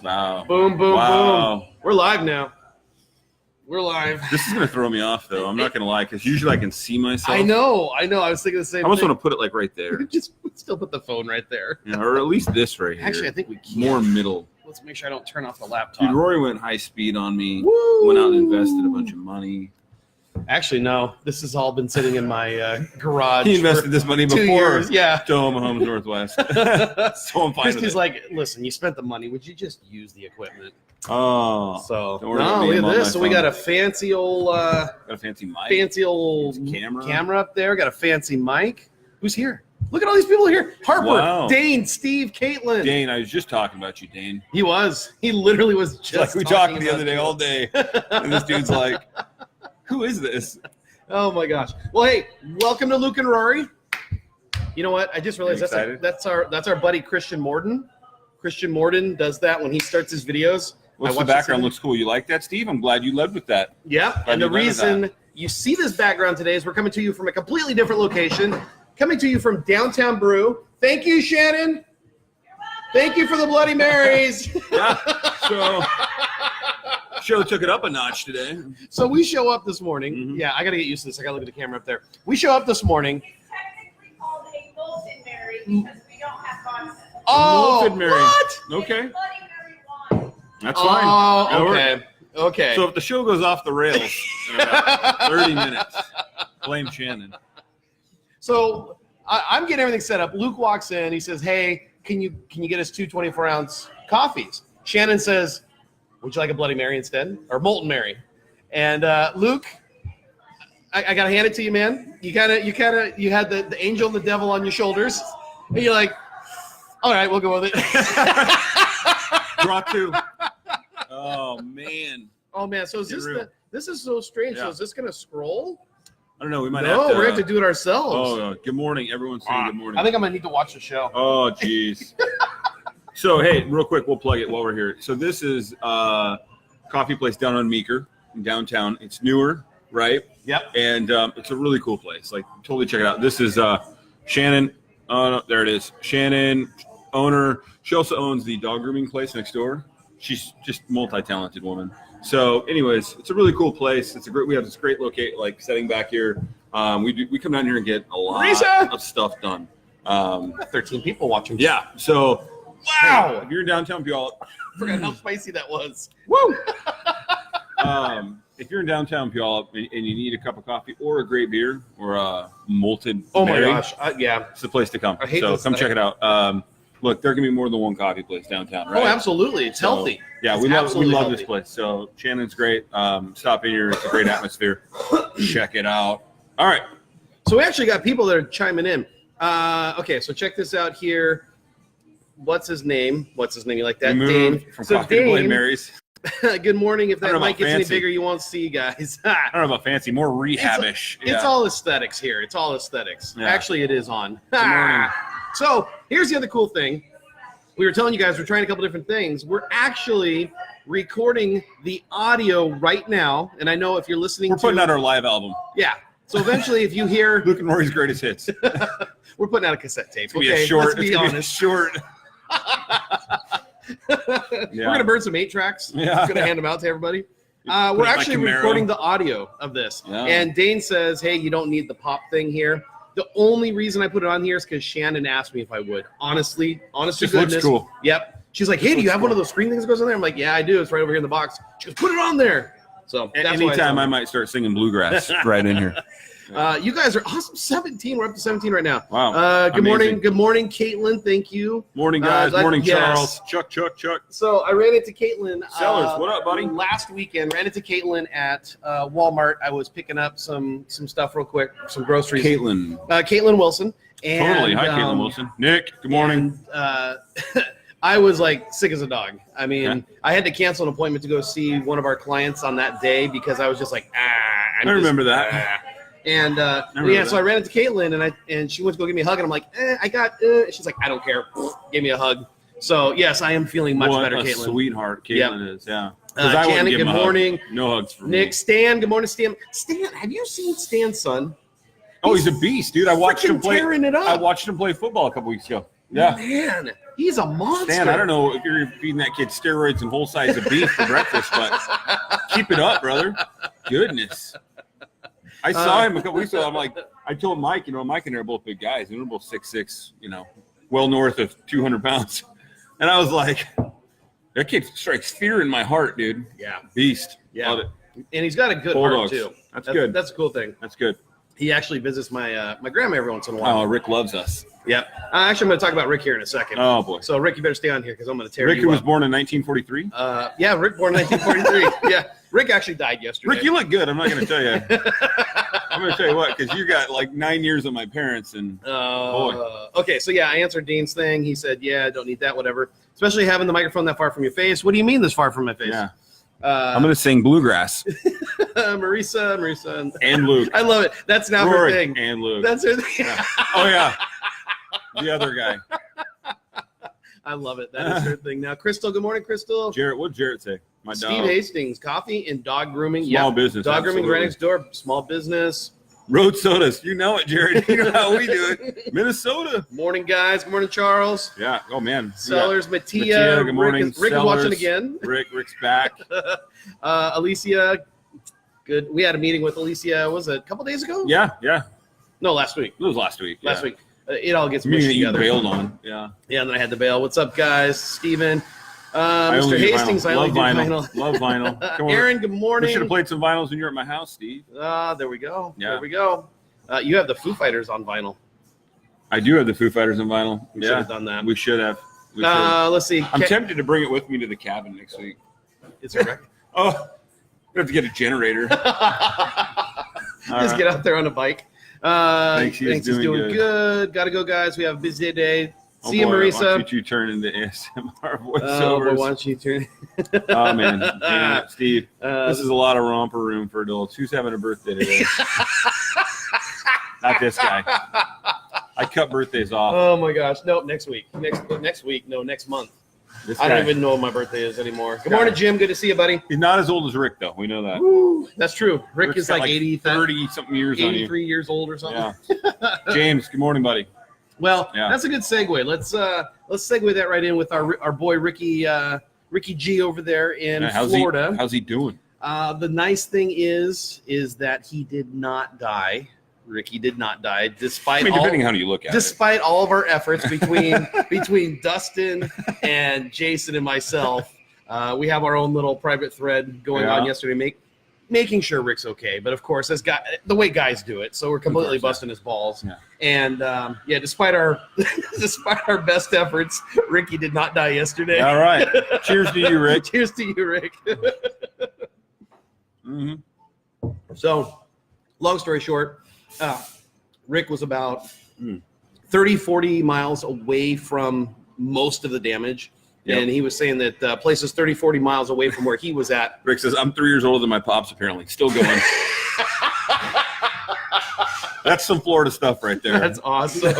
Wow. Boom, boom, boom. We're live now. We're live. This is going to throw me off, though. I'm not going to lie, because usually I can see myself. I know. I was thinking the same thing. I almost want to put it, like, right there. Just still put the phone right there. Yeah, or at least this right here. Actually, I think we can. More middle. Let's make sure I don't turn off the laptop. Dude, Rory went high speed on me. Woo! Went out and invested a bunch of money. Actually, no. This has all been sitting in my garage. He invested this money 2 before. years. Yeah. Tacoma Homes Northwest. So I'm fine Christy's with it. like, listen, you spent the money. Would you just use the equipment? Oh. So Don't worry about me, look I'm at on this. my So we phone. got a fancy old Got a fancy mic. camera up there. Got a fancy mic. Who's here? Look at all these people here. Harper, Wow. Dane, Steve, Caitlin. Dane, I was just talking about you, Dane. He was. He literally was It's just like we talking talked the about other day you. all day. And this dude's like, who is this? Oh my gosh. Well, hey, welcome to Luke and Rory. You know what? I just realized Are you that's our buddy Christian Morden. Christian Morden does that when he starts his videos. What's the background? Looks cool. You like that, Steve? I'm glad you led with that. Yeah. And the reason you see this background today is we're coming to you from a completely different location. Coming to you from Downtown Brew. Thank you, Shannon. Thank you for the Bloody Marys. Yeah. So show took it up a notch today. So we show up this morning. Mhm. Yeah, I got to get used to this. I got to look at the camera up there. We show up this morning. Technically called a Molten Mary because we don't have vodka. Oh, Malted Mary. what? Okay. Bloody Mary wine. That's fine. Oh, That'll work. okay. Okay. So if the show goes off the rails in about 30 minutes, blame Shannon. So I'm getting everything set up. Luke walks in. He says, "Hey, can you get us two 24-ounce coffees?" Shannon says, "Would you like a Bloody Mary instead, or Molten Mary?" And Luke, I gotta hand it to you, man. You had the angel and the devil on your shoulders, and you're like, "All right, we'll go with it." Draw two. Oh man. Oh man. So this is so strange. Yeah. So is this gonna scroll? I don't know. We might No, have to. we're gonna have to do it ourselves. Oh, good morning, everyone. Saying good morning. I think I'm gonna need to watch the show. Oh, jeez. So, hey, real quick, we'll plug it while we're here. So this is coffee place down on Meeker in downtown. It's newer, right? Yep. And it's a really cool place. Like, totally check it out. This is Shannon. Oh, no, there it is. Shannon, owner. She also owns the dog grooming place next door. She's just multi-talented woman. So, anyways, it's a really cool place. We have this great setting back here. We come down here and get a lot of stuff done. 13 people watching. Yeah. So, Wow. if you're in downtown Puyallup, I forgot how spicy that was. woo! If you're in downtown Puyallup and you need a cup of coffee or a great beer or a malted Mary, gosh. Yeah. it's the place to come. I hate So this come thing. check it out. Look, there can be more than one coffee place downtown, right? Oh, absolutely. It's So, healthy. Yeah, It's we love absolutely this healthy. place. So Shannon's great. Stop in here. It's a great atmosphere. Check it out. All right. So we actually got people that are chiming in. Okay, so check this out here. What's his name? You like that? We Dane. moved from So coffee to Bloody Dane, Marys. good morning. If I don't that know mic about gets any fancy. bigger, you won't see, guys. I don't know about fancy, more rehabish. It's all aesthetics here. It's all aesthetics. Yeah. Actually, it is on. Good morning. So here's the other cool thing. We were telling you guys we're trying a couple different things. We're actually recording the audio right now, and I know if you're listening We're putting out our live album. yeah. So eventually, if you hear, Luke and Rory's greatest hits. we're putting out a cassette tape. It's gonna be a short. Let's be It's gonna be a honest. short. We're gonna burn some 8 tracks. Yeah. We're gonna hand them out to everybody. Put We're it like actually Camaro. recording the audio of this. Yeah. And Dane says, "Hey, you don't need the pop thing here." The only reason I put it on here is because Shannon asked me if I would. Honestly, honest to Just looks goodness. cool. Yep. She's like, "Hey, do you looks have one of cool. those screen things that goes on there?" I'm like, "Yeah, I do. It's right over here in the box." She goes, "Put it on there." So that's why it's Anytime on. I might start singing bluegrass right in here. You guys are awesome. 17. We're up to 17 right now. Wow. Good Amazing. morning. Good morning, Caitlin. Thank you. Morning, guys. Morning, yes. Charles. Chuck. So I ran into Caitlin. Sellers, what up, buddy? Last weekend, ran into Caitlin at Walmart. I was picking up some stuff real quick, some groceries. Caitlin. Caitlin Wilson. And, Totally. Hi, Caitlin Wilson. Nick, good morning. and, I was like sick as a dog. I mean, Yeah. I had to cancel an appointment to go see one of our clients on that day because I was just like, I remember that. And remember so I ran into Caitlin and she went to go give me a hug and I'm like, I got. She's like, I don't care. Give me a hug. So yes, I am feeling much What better, a Caitlin. sweetheart Caitlin is. Yeah. 'Cause I wouldn't Janet, give good him a hug. morning. No hugs for Nick, me. Stan, good morning, Stan. Stan, have you seen Stan's son? Oh, he's a beast, dude. I watched him freaking play. tearing it up. I watched him play football a couple weeks ago. Yeah. Man, He's a monster. Stan, I don't know if you're feeding that kid steroids and whole sides of beef for breakfast, but keep it up, brother. Goodness. I saw him a couple weeks ago. I'm like, I told Mike, Mike and I are both big guys, and we're both 6'6", well north of 200 pounds. And I was like, that kid strikes fear in my heart, dude. Yeah. Beast. Yeah. Love it. And he's got a good Bulldogs. heart, too. That's good. That's a cool thing. That's good. He actually visits my my grandma every once in a while. Oh, Rick loves us. Yep. Actually, I'm going to talk about Rick here in a second. Oh, boy. So, Rick, you better stay on here because I'm going to tear Rick, you who was up. born in 1943? Yeah, Rick born in 1943. Yeah. Rick actually died yesterday. Rick, you look good. I'm not going to tell you. I'm going to tell you what, because you got like 9 years of my parents. And boy. Okay, so yeah, I answered Dean's thing. He said, yeah, don't need that, whatever. Especially having the microphone that far from your face. What do you mean this far from my face? Yeah. I'm going to sing Bluegrass. Marisa. And Luke. I love it. That's now Rory her thing. and Luke. That's her thing. Yeah. Oh, yeah. The other guy. I love it. That is her thing. Now, Crystal, good morning, Crystal. Jarrett, what'd Jarrett say? My Steve dog. Hastings, coffee and dog grooming. Small business, Dog grooming absolutely. right next door. Small business. Road sodas. You know it, Jared. You know how we do it. Minnesota. Morning, guys. Good morning, Charles. Yeah. Oh, man. Sellers, Mattia. Mattia, good morning. Rick is Sellers. watching again. Rick's back. Alicia, good. We had a meeting with Alicia, was it a couple days ago? Yeah. No, last week. It was last week. Last week. It all gets Me mushed that you together. bailed on. Yeah. Yeah, and then I had to bail. What's up, guys? Steven. I Mr. only do Hastings, vinyl. I only do Love vinyl. Love vinyl. Come on. Aaron, good We morning. should have played some vinyls when you were at my house, Steve. There we go. Yeah. There we go. You have the Foo Fighters on vinyl. I do have the Foo Fighters on vinyl. We should have done that. We should have. We should have. Let's see. I'm tempted to bring it with me to the cabin next week. Is it record? Oh, we have to get a generator. Just get out there on a bike. Thanks, Thanks, he's doing good. Gotta go, guys. We have a busy day. See you, boy, Why Marisa. don't you turn into ASMR Oh, but voiceovers? why don't you turn? Oh, man. Damn it, Steve. Uh, This is a lot of romper room for adults. Who's having a birthday today? Not this guy. I cut birthdays off. Oh my gosh! Nope. Next week. Next week. No, next month. This I guy, don't even know when my birthday is anymore. Good guy. morning, Jim. Good to see you, buddy. he's not as old as Rick, though. We know that. Woo, that's true. Rick Rick's is got like 80, 30-something years on you. 83 years old or something. Yeah. James, good morning, buddy. Well, Yeah. that's a good segue. Let's segue that right in with our boy Ricky G over there in Yeah, Florida. How's he doing? The nice thing is that he did not die. Ricky did not die, despite I mean, all depending on how you look at it. despite all of our efforts between Dustin and Jason and myself. We have our own little private thread going on yesterday, making sure Rick's okay. But of course, the way guys do it, so we're completely busting his balls. Yeah. And despite our best efforts, Ricky did not die yesterday. All right. Cheers to you, Rick. Cheers to you, Rick. Mm-hmm. So, long story short, Rick was about 30, 40 miles away from most of the damage. Yep. And he was saying that places 30, 40 miles away from where he was at. Rick says, I'm 3 years older than my pops, apparently. Still going. That's some Florida stuff right there. That's awesome.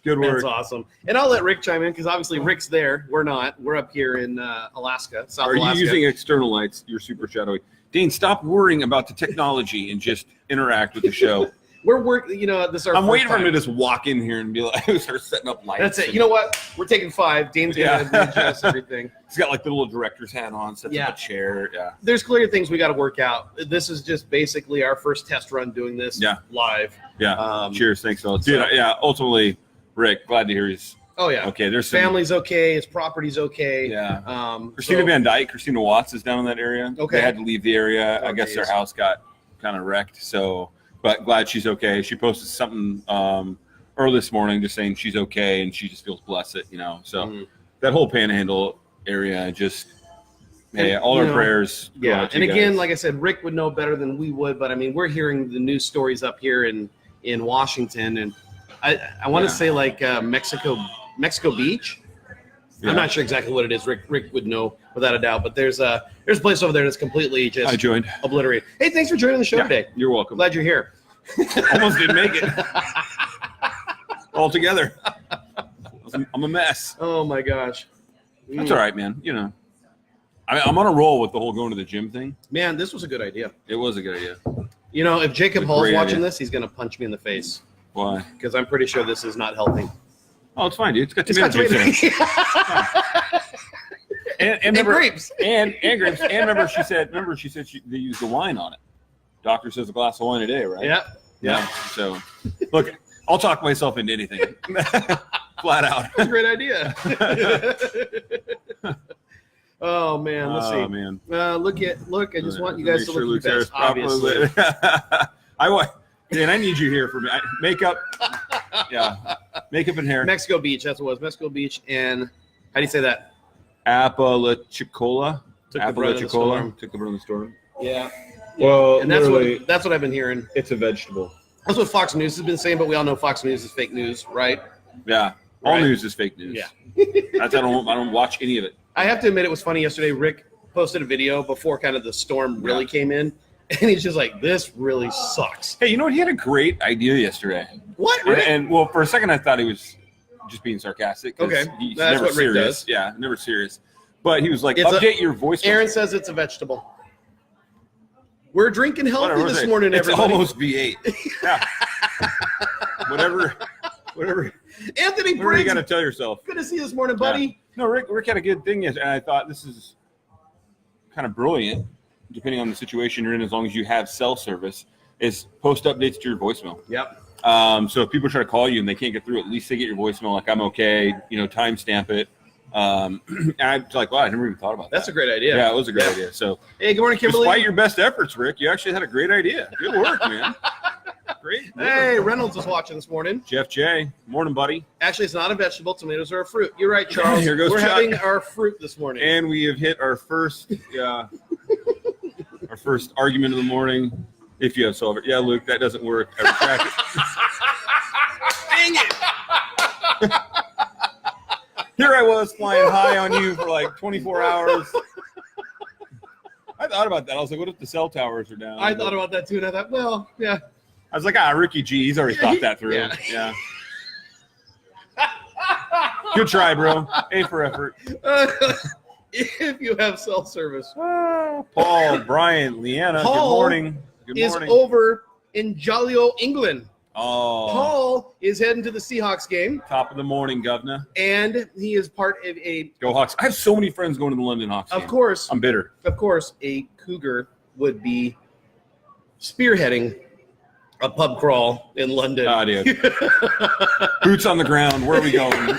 Good work. That's awesome. And I'll let Rick chime in because obviously Rick's there. We're not. We're up here in Alaska, South Are Alaska. you using external lights? You're super shadowy. Dean, stop worrying about the technology and just interact with the show. We're working. This is our I'm first waiting for him to time. just walk in here and be like, start setting up lights. That's it. You know what? We're taking 5. Dane's Yeah. going to adjust everything. He's got like the little director's hat on, sets Yeah. up a chair. Yeah. There's clearly things we got to work out. This is just basically our first test run doing this live. Yeah. Cheers. Thanks, fellas. so- Dude, yeah, ultimately, Rick, glad to hear he's Oh yeah. okay. There's some, Family's okay. His property's okay. Yeah. Christina Van Dyke, Christina Watts is down in that area. Okay. They had to leave the area. Oh, I guess geez. their house got kind of wrecked. So, but glad she's okay. She posted something early this morning just saying she's okay and she just feels blessed, So that whole Panhandle area just, hey, And, all our you know, prayers. go Yeah. out to And you again, guys. like I said, Rick would know better than we would, but I mean, we're hearing the news stories up here in Washington, and I want to say like Mexico Beach. Yeah. I'm not sure exactly what it is. Rick would know without a doubt, but there's a place over there that's completely just I joined. obliterated. Hey, thanks for joining the show today. You're welcome. Glad you're here. Almost didn't make it. All together. I'm a mess. Oh my gosh. That's all right, man. I'm on a roll with the whole going to the gym thing. Man, this was a good idea. It was a good idea. If Jacob It's a Hall's great watching idea. this, he's going to punch me in the face Why? because I'm pretty sure this is not healthy. Oh, it's fine, dude. It's got It's tomato got juice in tomato. it. And And remember, grapes. and grapes. And remember, she said they used the wine on it. Doctor says a glass of wine a day, right? Yeah. Yeah. So, look, I'll talk myself into anything, flat out. That's a great idea. Oh man, let's see. Oh man. Look, I just want you guys to Make sure look Luke's your hair best, is properly obviously. lit. I want, Dan, I need you here for me. Makeup. Yeah. Makeup and hair. Mexico Beach, that's what it was. Mexico Beach, and how do you say that? Apalachicola. Took the bread of the storm. Took the bread of the storm. Yeah. Well, And that's literally, what I've been hearing. it's a vegetable. That's what Fox News has been saying, but we all know Fox News is fake news, right? Yeah. All Right. news is fake news. Yeah. I don't watch any of it. I have to admit, it was funny yesterday. Rick posted a video before kind of the storm really came in, and he's just like, "This really sucks." Hey, you know what? He had a great idea yesterday. What? And, Rick? and well, for a second, I thought he was just being sarcastic. 'cause Okay. He's That's never what Rick serious. does. Yeah, never serious. But he was like, It's update your voice. Aaron says it's a vegetable. We're drinking healthy Whatever, this morning, it's everybody. almost V8. Yeah. whatever. Anthony You Briggs, got to tell yourself. good to see you this morning, buddy. No, Rick had a good thing yesterday, and I thought this is kind of brilliant, depending on the situation you're in, as long as you have cell service, is post updates to your voicemail. Yep. So if people try to call you and they can't get through, at least they get your voicemail, like, I'm okay, timestamp it. And I'm like, wow, I never even thought about that. That's a great idea. Yeah, it was a great idea. So Hey, good morning, Kimberly. despite your best efforts, Rick, you actually had a great idea. Good work, man. Great work. Hey, Reynolds is watching this morning. Jeff J. Morning, buddy. Actually, it's not a vegetable. Tomatoes are a fruit. You're right, Charles. Here goes We're Chuck. having our fruit this morning. And we have hit our first argument of the morning. If you have solver. Yeah, Luke, that doesn't work. I retract it. Dang it. Here I was flying high on you for like 24 hours. I thought about that. I was like, what if the cell towers are down? I thought about that too, and I thought, well, yeah. I was like, Ricky G, he's already thought that through. Yeah. Good try, bro. A for effort. If you have cell service. Paul, Brian, Leanna, Paul good morning. Good is morning. over in Jolly-O, England. Oh, Paul is heading to the Seahawks game, top of the morning, governor. and he is part of Go Hawks. I have so many friends going to the London Hawks game. of course, I'm bitter. a Cougar would be spearheading a pub crawl in London. Ah, dude. Boots on the ground. Where are we going?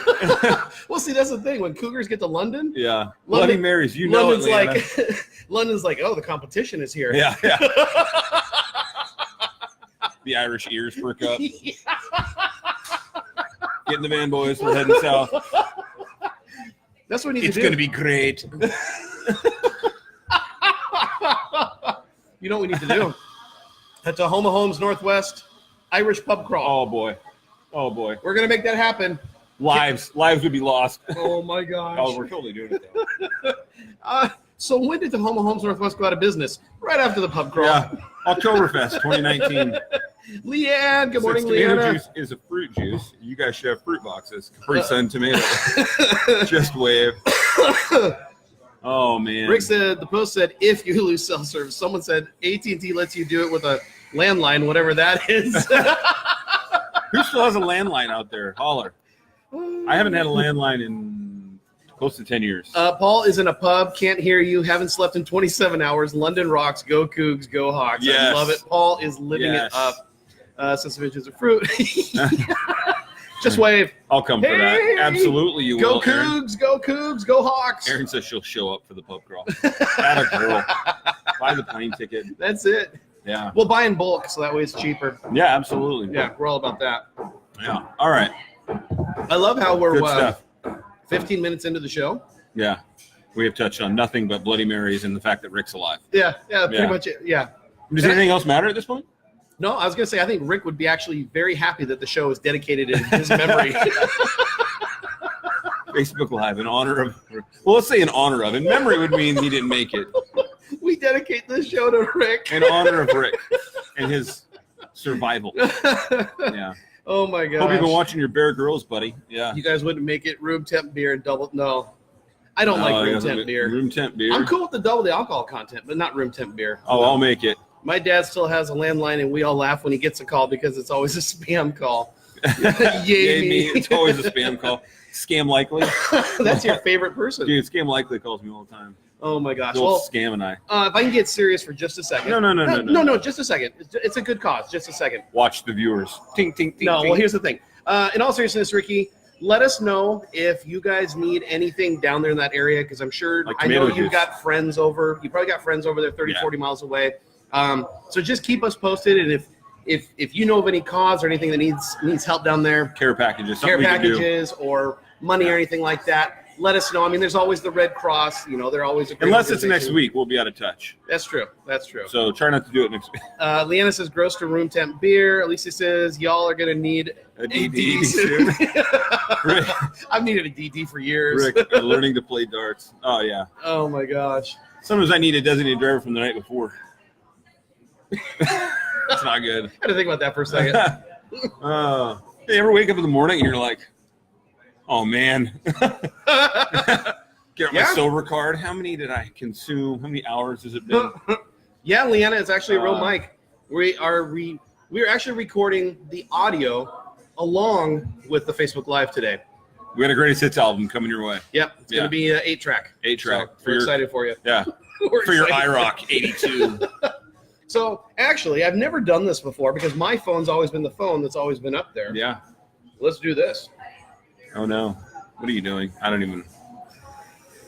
Well, see, that's the thing. When Cougars get to London, Yeah. Bloody Marys. You know London's it, Leanna. like, London's like, oh, the competition is here. Yeah. The Irish ears perk up. Getting the van boys. We're heading south. That's what we need It's to do. going to be great. You know what we need to do? At Tahoma Homes Northwest Irish pub crawl. Oh, boy. We're gonna make that happen. Lives would be lost. Oh my gosh. Oh, we're totally doing it, though. So when did Tahoma Homes Northwest go out of business? Right after the pub crawl. Yeah. Oktoberfest 2019. Leanne, good morning, Since tomato Leanna. juice is a fruit juice, you guys should have fruit boxes. Capri Sun tomato. Just wave. Oh, man. Rick said, the post said, if you lose cell service. Someone said AT&T lets you do it with a landline, whatever that is. Who still has a landline out there? Holler. I haven't had a landline in close to 10 years. Paul is in a pub, can't hear you, haven't slept in 27 hours. London rocks, go Cougs, go Hawks. Yes. I love it. Paul is living Yes. it up. Since the visions of fruit. Just wave. I'll come for that. Hey! Absolutely, you Go will. Aaron. Cougs, go Cougs, go Hawks. Aaron says she'll show up for the pub crawl. Atta girl. Buy the plane ticket. That's it. Yeah. We'll buy in bulk, so that way it's cheaper. Yeah, absolutely. Yeah, we're all about that. Yeah. All right. I love how we're Good stuff. 15 minutes into the show. Yeah. We have touched on nothing but Bloody Marys and the fact that Rick's alive. Yeah, pretty Yeah. much it. Yeah. Does anything else matter at this point? No, I was going to say, I think Rick would be actually very happy that the show is dedicated in his memory. Facebook Live in honor of, well, let's say in honor of. In memory would mean he didn't make it. We dedicate this show to Rick. In honor of Rick and his survival. Yeah. Oh, my gosh. Hope you've been watching your Bear Grylls, buddy. Yeah. You guys wouldn't make it room temp beer and double. No, I don't like room temp beer. Room temp beer. I'm cool with the double the alcohol content, but not room temp beer. Oh, I'll make it. My dad still has a landline, and we all laugh when he gets a call because it's always a spam call. Yay me. It's always a spam call. Scam likely. That's your favorite person. Dude, Scam likely calls me all the time. Oh my gosh. The old Well, Scam and I. if I can get serious for just a second. No. Just a second. It's a good cause. Just a second. Watch the viewers. Ting, ting, ting, No, ting. well, here's the thing. In all seriousness, Ricky, let us know if you guys need anything down there in that area, because I'm sure, Like I know tomato you've juice. got friends over. You probably got friends over there 30, Yeah. 40 miles away. So just keep us posted, and if you know of any cause or anything that needs help down there, Care packages. care Something we can do. packages or money or anything like that, let us know. I mean, there's always the Red Cross. You know, they're always a great Unless it's next organization. week, we'll be out of touch. That's true. That's true. So try not to do it next week. Leanna says gross to room temp beer. Alicia says y'all are gonna need A DD DD soon. Rick, I've needed a DD for years. Rick, learning to play darts. Oh, yeah. Oh my gosh. Sometimes I need a designated driver from the night before. That's not good. I had to think about that for a second. You ever wake up in the morning and you're like, oh, man. Get my Yeah. silver card. How many did I consume? How many hours has it been? Yeah, Leanna, it's actually a real mic. We are actually recording the audio along with the Facebook Live today. We got a greatest hits album coming your way. Yep, it's Yeah. gonna be an 8-track. 8-track. So we're excited for you. Yeah. We're For your excited. iRock 82. So actually, I've never done this before because my phone's always been the phone that's always been up there. Yeah. Let's do this. Oh, no. What are you doing? I don't even.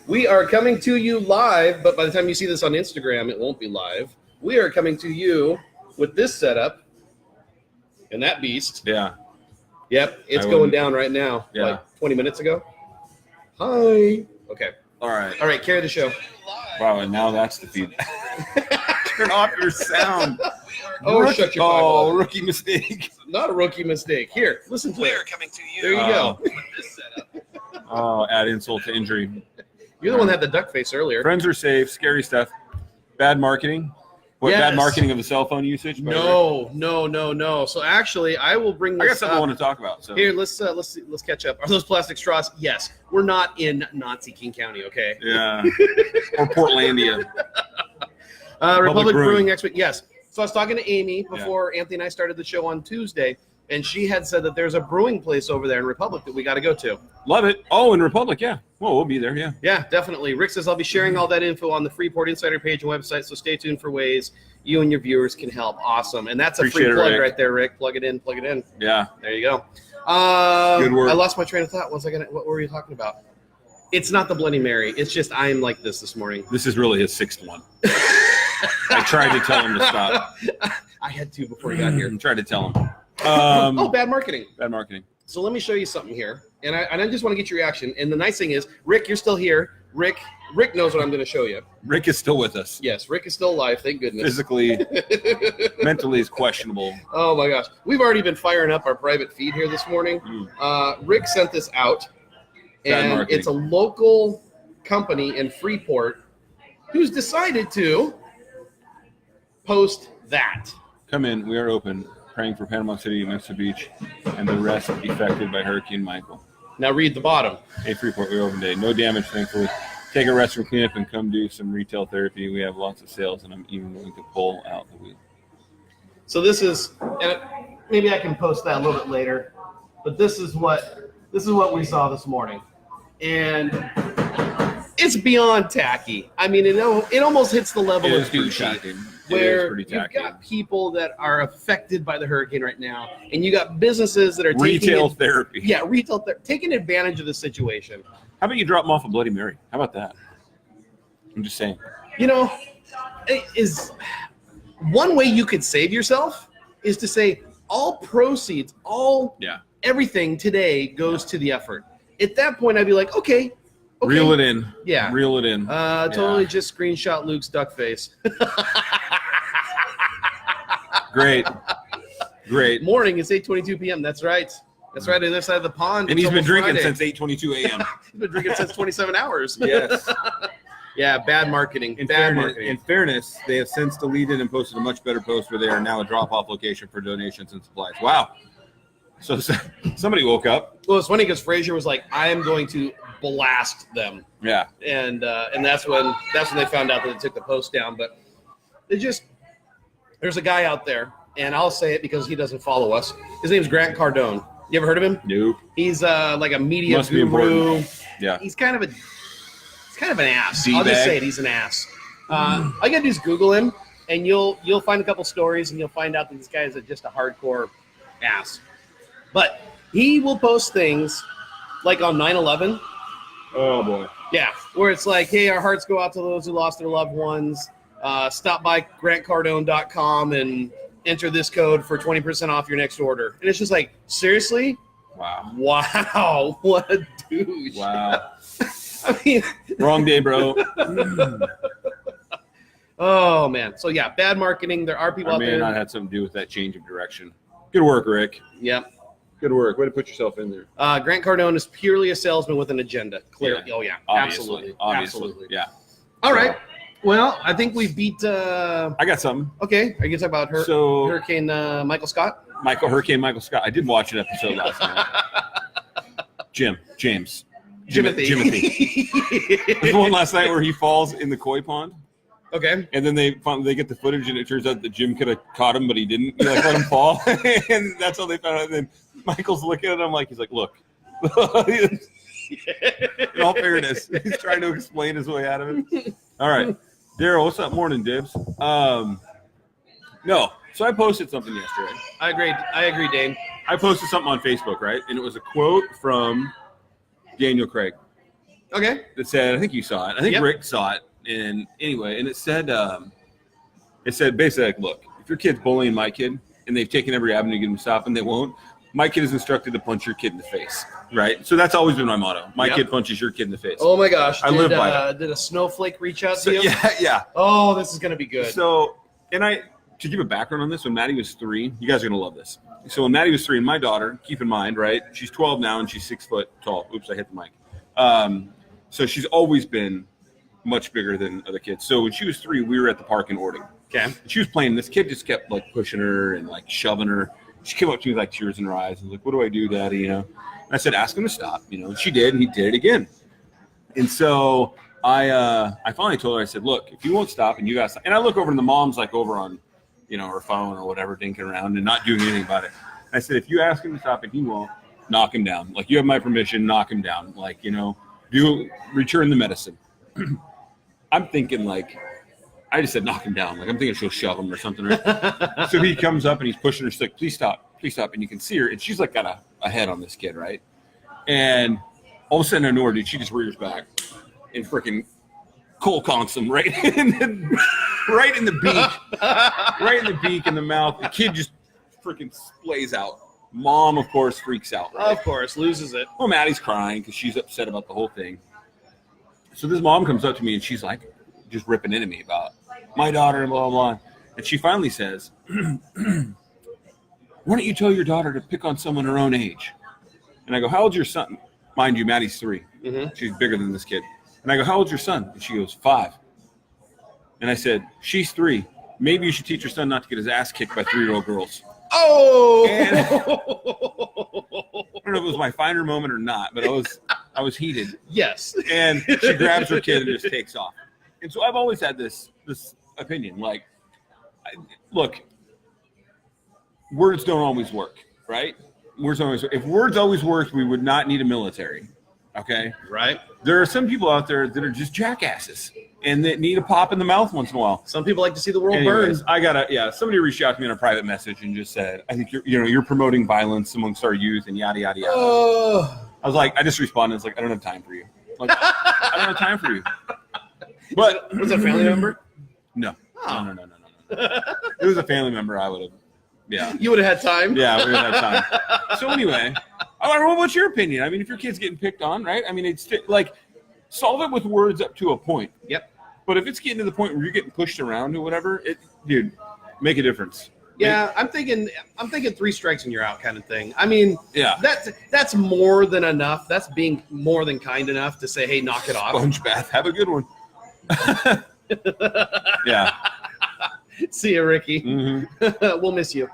We are coming to you live, but by the time you see this on Instagram, it won't be live. We are coming to you with this setup and that beast. Yeah. Yep, it's I going wouldn't- down right now. Yeah. Like 20 minutes ago. Hi. Okay. All right. All right, carry the show. Wow, and now that's the feed. Turn off your sound. Oh, Rookie- shut your Oh, Bible. rookie mistake. Not a rookie mistake. Here, listen to it. coming to you. There you go. with this setup. Oh, add insult to injury. You're the one that had the duck face earlier. Friends are safe. Scary stuff. Bad marketing. What, Yes. bad marketing of the cell phone usage? By Rick? No. So actually, I will bring I got this something I up. want to talk about. So Here, let's catch up. Are those plastic straws? Yes. We're not in Nazi King County, okay? yeah, or Portlandia. Republic Brewing. Brewing Expert. Yes. So I was talking to Amy before Anthony and I started the show on Tuesday, and she had said that there's a brewing place over there in Republic that we got to go to. Love it. Oh, in Republic, yeah. Well, we'll be there. Yeah. Yeah, definitely. Rick says I'll be sharing all that info on the Freeport Insider page and website, so stay tuned for ways you and your viewers can help. Awesome. And that's a Appreciate free it, plug Rick. right there, Rick. Plug it in. Yeah. There you go. Good work. I lost my train of thought. What were you talking about? It's not the Bloody Mary. It's just I am like this morning. This is really his sixth one. I tried to tell him to stop. I had to before he got here. I tried to tell him. Oh, bad marketing. Bad marketing. So let me show you something here, and I just want to get your reaction. And the nice thing is, Rick, you're still here. Rick knows what I'm going to show you. Rick is still with us. Yes, Rick is still alive. Thank goodness. Physically, mentally is questionable. Oh my gosh, we've already been firing up our private feed here this morning. Rick sent this out, Bad and marketing. it's a local company in Freeport who's decided to post that. Come in. We are open. Praying for Panama City, Mexico Beach, and the rest affected by Hurricane Michael. Now read the bottom. Hey, Freeport, we're open today. No damage, thankfully. Take a rest from cleanup and come do some retail therapy. We have lots of sales, and I'm even willing to pull out the wheel. So this is, and maybe I can post that a little bit later, but this is what we saw this morning, and it's beyond tacky. I mean, it almost hits the level It of is pretty douchey, tacky. It is where pretty you've tacky. got people that are affected by the hurricane right now, and you got businesses that are Retail therapy. taking advantage of the situation. How about you drop them off a Bloody Mary? How about that? I'm just saying. You know, it is one way you could save yourself is to say all proceeds, everything today goes to the effort. At that point, I'd be like, okay. Reel it in. Yeah. Reel it in. Totally just screenshot Luke's duck face. Great. Morning, it's 8:22 p.m. That's right. That's right. On the other side of the pond. And it's he's been almost drinking Friday. since 8:22 a.m. He's been drinking since 27 hours. Yes. Yeah, bad marketing. In Bad fairness, marketing. they have since deleted and posted a much better post where they are now a drop-off location for donations and supplies. Wow. So somebody woke up. Well, it's funny because Frazier was like, "I am going to blast them," Yeah. and that's when they found out that they took the post down. But there's a guy out there, and I'll say it because he doesn't follow us. His name's Grant Cardone. You ever heard of him? Nope. He's like a media Must be guru. important. Yeah. He's kind of an ass. D-bag. I'll just say it. He's an ass. All you gotta do is Google him, and you'll find a couple stories, and you'll find out that this guy is just a hardcore ass. But he will post things like on 9/11. Oh boy. Yeah, where it's like, hey, our hearts go out to those who lost their loved ones. Stop by grantcardone.com and enter this code for 20% off your next order. And it's just like, seriously? Wow. Wow, what a douche. Wow. I mean, Wrong day, bro. oh, man. So, yeah, bad marketing. There are people I out may there. not had something to do with that change of direction. Good work, Rick. Yeah. Good work. Way to put yourself in there. Grant Cardone is purely a salesman with an agenda. Clearly. Yeah. Oh, yeah. Obviously. Absolutely. Yeah. All right. Well, I think we've beat. I got something. Okay. Are you going to talk about Hurricane Michael Scott? Hurricane Michael Scott. I did watch an episode last night. James. Jimothy. There's one last night where he falls in the koi pond. Okay. And then they get the footage, and it turns out that Jim could have caught him, but he didn't. He let him fall, and that's how they found out. And then Michael's looking at him like he's like, "Look." In all fairness, he's trying to explain his way out of it. All right, Daryl, what's up? Morning, Dibs. No, so I posted something yesterday. I agree, Dane. I posted something on Facebook, right? And it was a quote from Daniel Craig Okay. that said, I think you saw it. I think Yep. Rick saw it. And anyway, and it said basically like, look, if your kid's bullying my kid and they've taken every avenue to get him to stop and they won't, my kid is instructed to punch your kid in the face, right? So that's always been my motto. My kid punches your kid in the face. Oh my gosh! I live by that. Did a snowflake reach out So, to you? yeah. Oh, this is gonna be good. So, to give a background on this, when Maddie was 3, you guys are gonna love this. So when Maddie was 3, and my daughter, keep in mind, right? She's 12 now and she's 6 foot tall. Oops, I hit the mic. So she's always been much bigger than other kids. So when she was 3, we were at the park in Ording. Okay. She was playing. This kid just kept like pushing her and like shoving her. She came up to me with like tears in her eyes and was like, "What do I do, Daddy?" You know. And I said, "Ask him to stop." You know. And she did, and he did it again. And so I finally told her. I said, "Look, if you won't stop, and you guys," and I look over and the mom's like over on, her phone or whatever, dinking around and not doing anything about it. I said, "If you ask him to stop and he won't, knock him down. Like you have my permission, knock him down. Like return the medicine." I'm thinking like. I just said knock him down. Like I'm thinking she'll shove him or something. Right? So he comes up and he's pushing her. She's like, please stop. And you can see her. And she's like got a head on this kid, right? And all of a sudden I know her, dude. She just rears back and freaking cold conks him right in the beak, in the mouth. The kid just freaking splays out. Mom, of course, freaks out. Right? Of course, loses it. Well, Maddie's crying because she's upset about the whole thing. So this mom comes up to me and she's like, just ripping into me about my daughter and blah, blah, blah. And she finally says, why don't you tell your daughter to pick on someone her own age? And I go, how old's your son? Mind you, Maddie's 3. Mm-hmm. She's bigger than this kid. And I go, how old's your son? And she goes, 5. And I said, she's 3. Maybe you should teach your son not to get his ass kicked by 3-year-old girls. Oh! And I don't know if it was my finer moment or not, but I was heated. Yes. And she grabs her kid and just takes off. And so I've always had this opinion, like, look, words don't always work, right? If words always worked, we would not need a military, okay? Right. There are some people out there that are just jackasses and that need a pop in the mouth once in a while. Some people like to see the world Anyways, burn. somebody reached out to me in a private message and just said, I think you're promoting violence amongst our youth and yada, yada, yada. I was like, I just responded, it's like, I don't have time for you. Like, I don't have time for you. But was it a family member? No. Oh. No. If it was a family member, I would have. Yeah. You would have had time? Yeah, we would have had time. So anyway, what's your opinion? I mean, if your kid's getting picked on, right? I mean, it's like solve it with words up to a point. Yep. But if it's getting to the point where you're getting pushed around or whatever, dude, make a difference. Yeah, I'm thinking 3 strikes and you're out kind of thing. I mean, yeah, that's more than enough. That's being more than kind enough to say, hey, knock it off. Sponge bath, have a good one. Yeah. See you, Ricky. Mm-hmm. We'll miss you.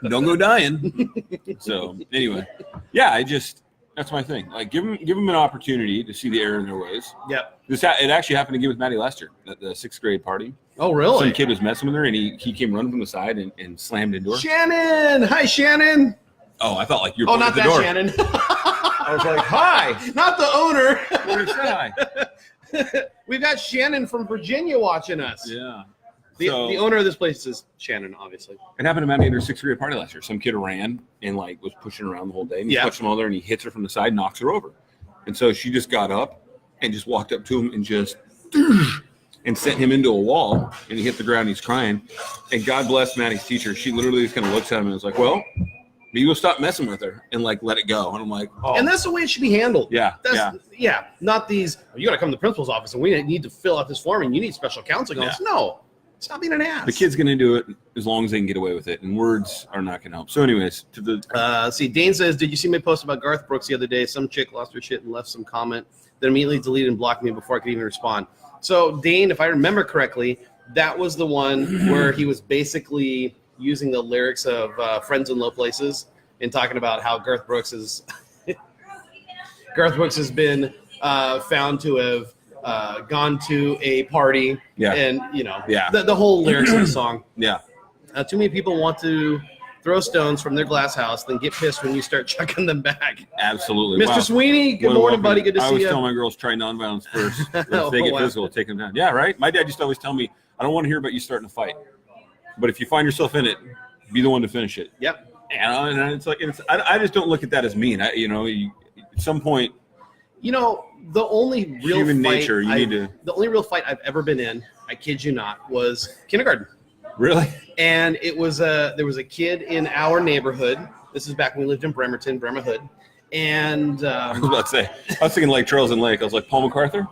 Don't go dying. So anyway, yeah, that's my thing. Like give them an opportunity to see the error in their ways. Yep. It actually happened again with Maddie Lester at the 6th grade party. Oh, really? Some kid was messing with her, and he came running from the side and slammed into her. Shannon! Hi, Shannon! Oh, I thought like you were Oh, pointing not at the that, door. Shannon. I was like, hi. Not the owner. What said hi? We've got Shannon from Virginia watching us. Yeah. The So- owner of this place is Shannon, obviously. It happened to Maddie at her 6th grade party last year. Some kid ran and like was pushing around the whole day. And he touched her mother and he hits her from the side, knocks her over. And so she just got up and just walked up to him and just and sent him into a wall. And he hit the ground and he's crying. And God bless Maddie's teacher. She literally just kind of looks at him and was like, well, maybe we'll stop messing with her and like let it go. And I'm like, oh. And that's the way it should be handled. Yeah. Yeah. Not these, you got to come to the principal's office and we need to fill out this form and you need special counseling. Yeah. No, stop being an ass. The kid's going to do it as long as they can get away with it. And words are not going to help. So anyways, to the See, Dane says, did you see my post about Garth Brooks the other day? Some chick lost her shit and left some comment, then immediately deleted and blocked me before I could even respond. So Dane, if I remember correctly, that was the one where he was basically using the lyrics of Friends in Low Places and talking about how Garth Brooks has been found to have gone to a party. Yeah. And, Yeah. the whole lyrics of the song. yeah. Too many people want to throw stones from their glass house, then get pissed when you start chucking them back. Absolutely. Mr. Wow. Sweeney, good What a morning, welcome. buddy. Good to I see always you. tell my girls try nonviolence first. If Oh, they get wow. physical, take them down. Yeah, right. My dad used to always tell me, I don't want to hear about you starting a fight, but if you find yourself in it, be the one to finish it. Yep. And it's like I just don't look at that as mean. At some point, The only real Human fight nature, you need to- The only real fight I've ever been in, I kid you not, was kindergarten. really. And it was there was a kid in our neighborhood. This is back when we lived in Bremerton, Bremerhood. And I was about to say, I was thinking like Charles and Lake. I was like, Paul MacArthur,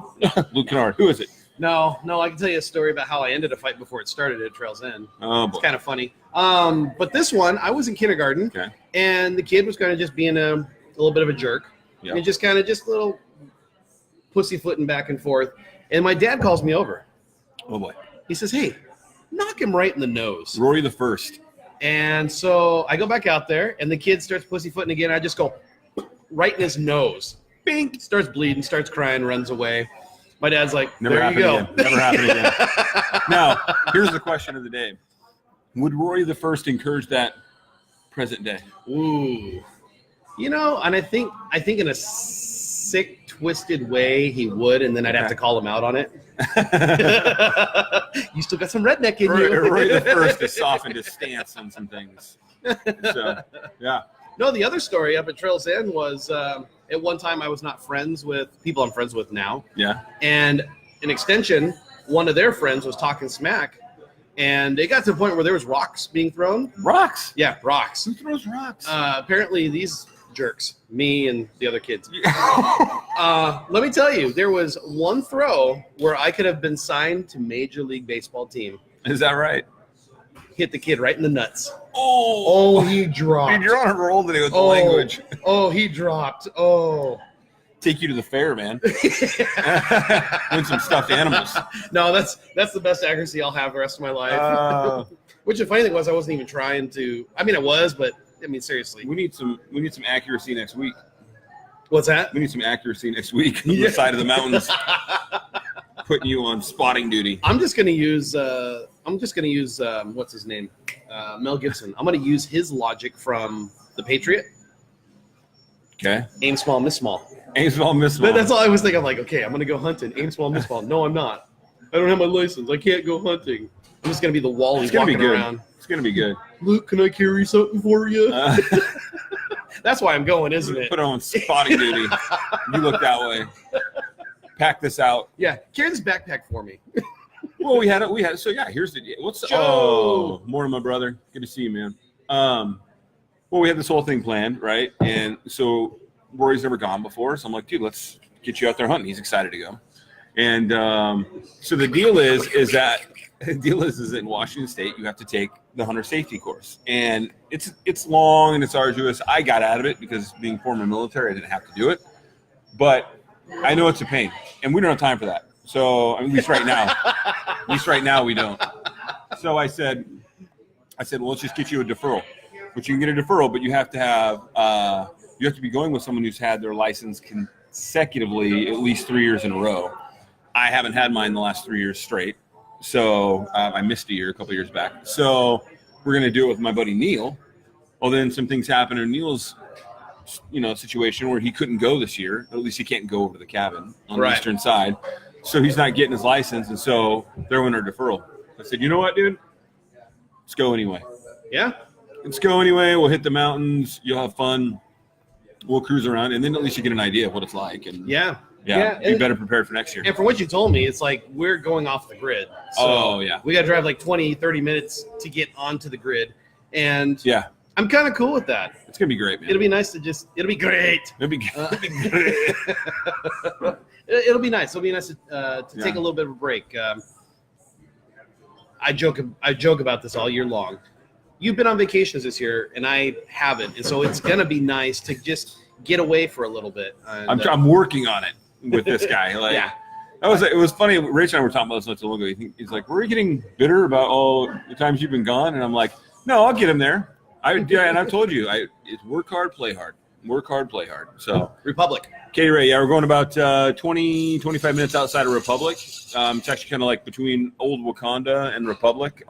Luke Kennard. Who is it? no, I can tell you a story about how I ended a fight before it started at Trails End. Oh, It's boy. kind of funny. But this one, I was in kindergarten, Okay. and the kid was kind of just being a little bit of a jerk, Yeah. and just kind of just little pussyfooting back and forth. And my dad calls me over. Oh boy. He says, "Hey, knock him right in the nose." Rory the First. And so I go back out there, and the kid starts pussyfooting again. I just go right in his nose. Bing! Starts bleeding, starts crying, runs away. My dad's like, Never "There you happened go." again. Never happened again. Now, here's the question of the day: would Rory the First encourage that present day? Ooh, and I think in a sick, twisted way he would, and then I'd have to call him out on it. You still got some redneck in you. Rory the First has softened his stance on some things. So, yeah. No, the other story up at Trails End was at one time I was not friends with people I'm friends with now, Yeah. and in extension, one of their friends was talking smack, and it got to the point where there was rocks being thrown. Rocks. Yeah, rocks. Who throws rocks? Apparently, these jerks, me and the other kids. Let me tell you, there was one throw where I could have been signed to Major League Baseball team. Is that right? Hit the kid right in the nuts. Oh, Oh, he dropped. dude, you're on a roll today with the Oh. language. Oh, he dropped. Oh. Take you to the fair, man. Win some stuffed animals. No, that's the best accuracy I'll have the rest of my life. Which the funny thing was, I wasn't even trying to. I mean, I was, but I mean, seriously. We need some accuracy next week. What's that? We need some accuracy next week on Yeah. the side of the mountains. Putting you on spotting duty. I'm just gonna use. What's his name? Mel Gibson. I'm gonna use his logic from The Patriot. Okay. Aim small, miss small. Aim small, miss small. But that's all I was thinking. I'm like, okay, I'm gonna go hunting. Aim small, miss small. No, I'm not. I don't have my license. I can't go hunting. I'm just gonna be the Wally It's gonna be walking good. around. It's gonna be good. Luke, can I carry something for you? Uh, That's why I'm going, isn't it? put on spotting duty. You look that way. Pack this out. Yeah, carry this backpack for me. Well, we had it. So yeah, here's the deal. Joe. Morning, my brother. Good to see you, man. Well, we had this whole thing planned, right? And so Rory's never gone before, so I'm like, dude, let's get you out there hunting. He's excited to go. And so the deal is in Washington State, you have to take the hunter safety course, and it's long and it's arduous. I got out of it because being former military, I didn't have to do it, but I know it's a pain, and we don't have time for that. So at least right now, we don't. So I said, well, let's just get you a deferral. But you can get a deferral, but you have to be going with someone who's had their license consecutively at least 3 years in a row. I haven't had mine the last 3 years straight. So I missed a year a couple years back. So we're going to do it with my buddy Neil Well, then some things happened in Neil's, situation where he couldn't go this year. At least he can't go over to the cabin on the eastern side. So he's not getting his license, and so they're in our deferral. I said, you know what, dude? Let's go anyway. Yeah? Let's go anyway. We'll hit the mountains. You'll have fun. We'll cruise around, and then at least you get an idea of what it's like. And Yeah. be better prepared for next year. And from what you told me, it's like we're going off the grid. So we got to drive like 20, 30 minutes to get onto the grid. And I'm kind of cool with that. It's going to be great, man. It'll be nice to it'll be great. It'll be great. It'll be nice. It'll be nice to take a little bit of a break. I joke about this all year long. You've been on vacations this year, and I haven't. And so it's going to be nice to just get away for a little bit. And, I'm working on it with this guy. It was funny. Rach and I were talking about this not too long ago. He's like, "Were you getting bitter about all the times you've been gone?" And I'm like, "No, I'll get him there." And I've told you, it's work hard, play hard. Work hard, play hard. So Republic. Katie Ray, we're going about 20, 25 minutes outside of Republic. It's actually kind of like between Old Wakanda and Republic.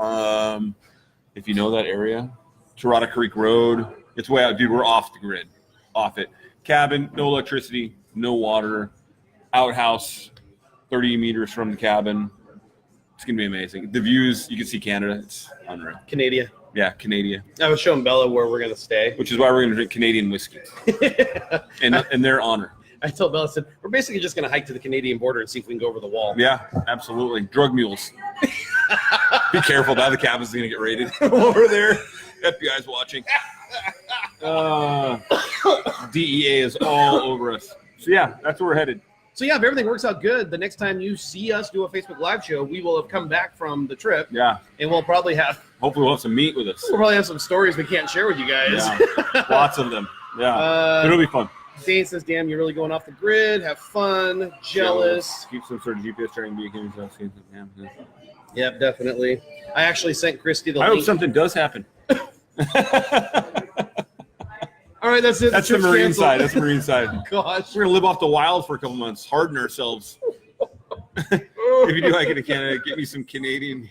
If you know that area, Tirada Creek Road. It's way out, dude. We're off the grid, off it. Cabin, no electricity, no water. Outhouse, 30 meters from the cabin. It's going to be amazing. The views, you can see Canada. It's unreal. Canada. Yeah, Canada. I was showing Bella where we're going to stay. Which is why we're going to drink Canadian whiskey. in their honor. I told Bella, I said, we're basically just going to hike to the Canadian border and see if we can go over the wall. Yeah, absolutely. Drug mules. Be careful. Now the cabin's going to get raided over there. FBI's watching. DEA is all over us. So, yeah, that's where we're headed. So, yeah, if everything works out good, the next time you see us do a Facebook Live show, we will have come back from the trip. Yeah. And we'll probably have... Hopefully we'll have some meat with us. We'll probably have some stories we can't share with you guys. Yeah. Lots of them. Yeah. It'll be fun. Dane says, damn, you're really going off the grid. Have fun. Jealous. Keep some sort of GPS tracking beacons. Yep, definitely. I actually sent Christy the link. link. Hope something does happen. All right, that's it. That's the marine side. That's the marine side. Gosh. We're going to live off the wild for a couple months. Harden ourselves. If you do like it in Canada, get me some Canadian.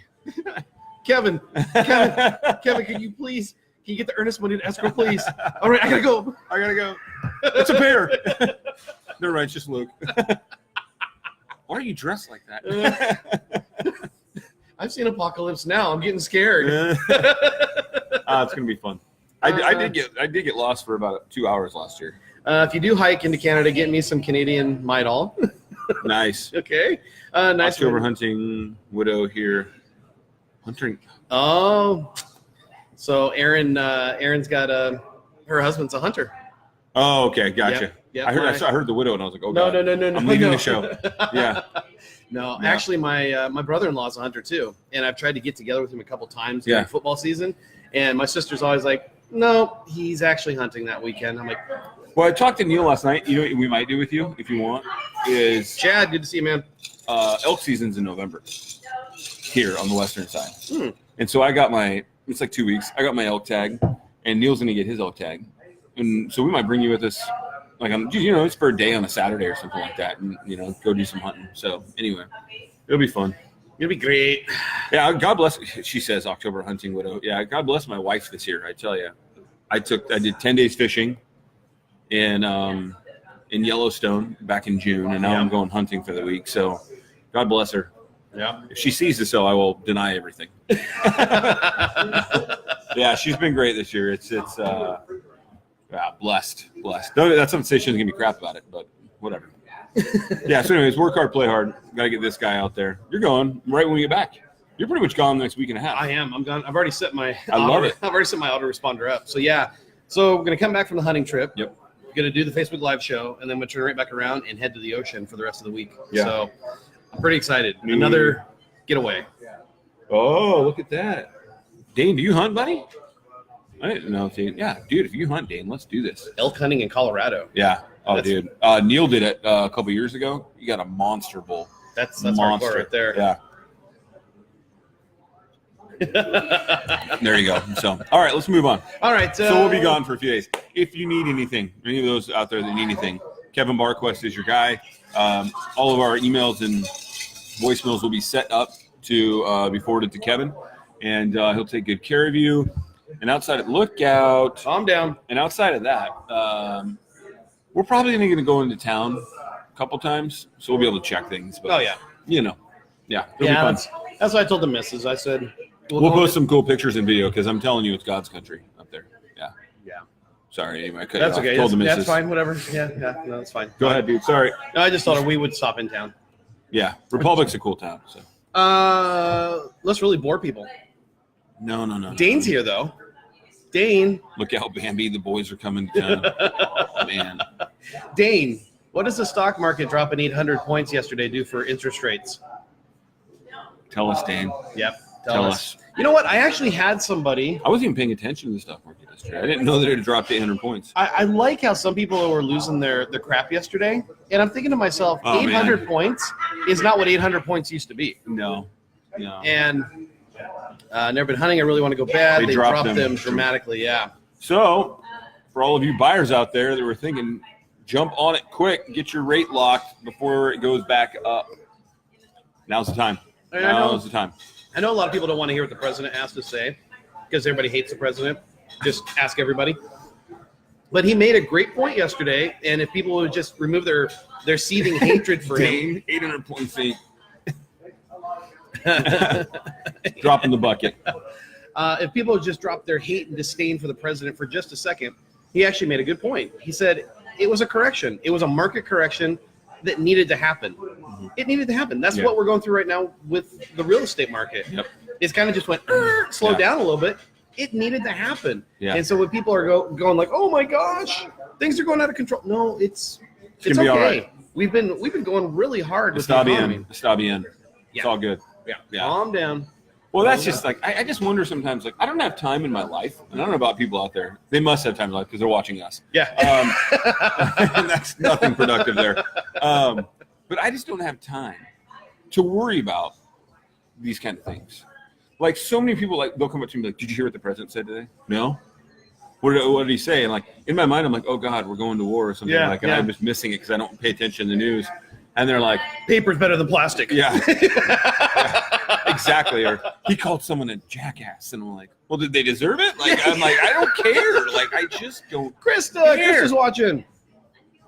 Kevin, can you get the earnest money to escrow, please? All right, I gotta go. It's a bear. Never mind, it's just Luke. Why are you dressed like that? I've seen Apocalypse Now. I'm getting scared. It's gonna be fun. I did get lost for about 2 hours last year. If you do hike into Canada, get me some Canadian Midol. Nice. Okay. Nice. October hunting widow here. Hunting. Oh, so Erin's got her husband's a hunter. Oh, okay, gotcha. Yep, I heard the widow, and I was like, oh no, God, no, I'm leaving the show. Yeah. No, actually, my brother-in-law's a hunter too, and I've tried to get together with him a couple times during football season, and my sister's always like, no, he's actually hunting that weekend. I'm like, well, I talked to Neil last night. You know what we might do with you if you want is Chad. Good to see you, man. Elk season's in November here on the western side, and so I got it's like 2 weeks. I got my elk tag, and Neil's gonna get his elk tag, and so we might bring you with us. Like, it's for a day on a Saturday or something like that, and go do some hunting. So anyway, it'll be fun. It'll be great. Yeah, God bless. She says October hunting widow. Yeah, God bless my wife this year. I tell you, I did 10 days fishing in Yellowstone back in June, and now I'm going hunting for the week. So God bless her. Yeah. If she sees this, though, I will deny everything. Yeah, she's been great this year. It's blessed. No, that's not to say she doesn't give me crap about it, but whatever. Yeah, so anyways, work hard, play hard. Got to get this guy out there. You're going right when we get back. You're pretty much gone the next week and a half. I am. I'm gone. I've already set my love it. I've already set my autoresponder up. So, yeah. So, we're going to come back from the hunting trip. Yep. We're going to do the Facebook Live show, and then we'll turn right back around and head to the ocean for the rest of the week. Yeah. So, I'm pretty excited. Another getaway. Oh, look at that. Dane, do you hunt, buddy? I didn't know. Yeah, dude, if you hunt, Dane, let's do this. Elk hunting in Colorado. Yeah. Oh, dude. Neil did it a couple years ago. You got a monster bull. That's hardcore right there. Yeah. There you go. So, all right, let's move on. All right. So we'll be gone for a few days. If you need anything, any of those out there that need anything, Kevin Barquest is your guy. All of our emails and voicemails will be set up to be forwarded to Kevin, and he'll take good care of you. And outside of look out, Calm down. and outside of that, we're probably going to go into town a couple times, so we'll be able to check things. But Oh yeah. yeah, it'll be Yeah, fun. that's what I told the missus. I said We'll post some cool pictures and video because I'm telling you, it's God's country up there. Yeah. Yeah. Sorry, anyway. I cut That's you off. okay. Told the That's missus. fine. Whatever. Yeah. No, that's fine. Go ahead, dude. Sorry. No, I just thought we would stop in town. Yeah, Republic's a cool town. So Let's really bore people. no. Dane's here though. Dane. Look out, Bambi. The boys are coming to town. Man. Dane, what does the stock market drop in 800 points yesterday do for interest rates? Tell us, Dan. Yep. Tell us. You know what? I actually had somebody. I wasn't even paying attention to the stock market yesterday. I didn't know that it had dropped 800 points. I like how some people were losing their crap yesterday. And I'm thinking to myself, Oh, 800 man. points is not what 800 points used to be. No. And never been hunting. I really want to go bad. They They dropped dropped them them. dramatically. Yeah. So, for all of you buyers out there that were thinking, jump on it quick, get your rate locked before it goes back up. Now's the time. Now's the time. I know a lot of people don't want to hear what the president has to say because everybody hates the president. Just ask everybody. But he made a great point yesterday, and if people would just remove their seething hatred for him, 800 points. Dropping the bucket. if people would just drop their hate and disdain for the president for just a second, he actually made a good point. He said it was a correction. It was a market correction that needed to happen. It needed to happen. That's what we're going through right now with the real estate market. Yep. It's kind of just went slowed down a little bit. It needed to happen. Yeah. And so when people are going like, "Oh my gosh, things are going out of control," no, it's gonna be okay. all right. We've been going really hard with the Está economy. bien. Está bien. It's all good. Yeah. Yeah. Calm down. Well, that's just like, I just wonder sometimes, like, I don't have time in my life. And I don't know about people out there. They must have time in their life because they're watching us. Yeah. And that's nothing productive there. But I just don't have time to worry about these kind of things. Like, so many people, like, they'll come up to me and be like, "Did you hear what the president said today?" No. What did he say? And, like, in my mind, I'm like, "Oh, God, we're going to war or something." Yeah, And I'm just missing it because I don't pay attention to the news. And they're like, Paper's better than plastic. yeah. Exactly. Or he called someone a jackass, and I'm like, well, did they deserve it? Like, I'm like, I don't care. Like, I just don't. Krista Here. is watching.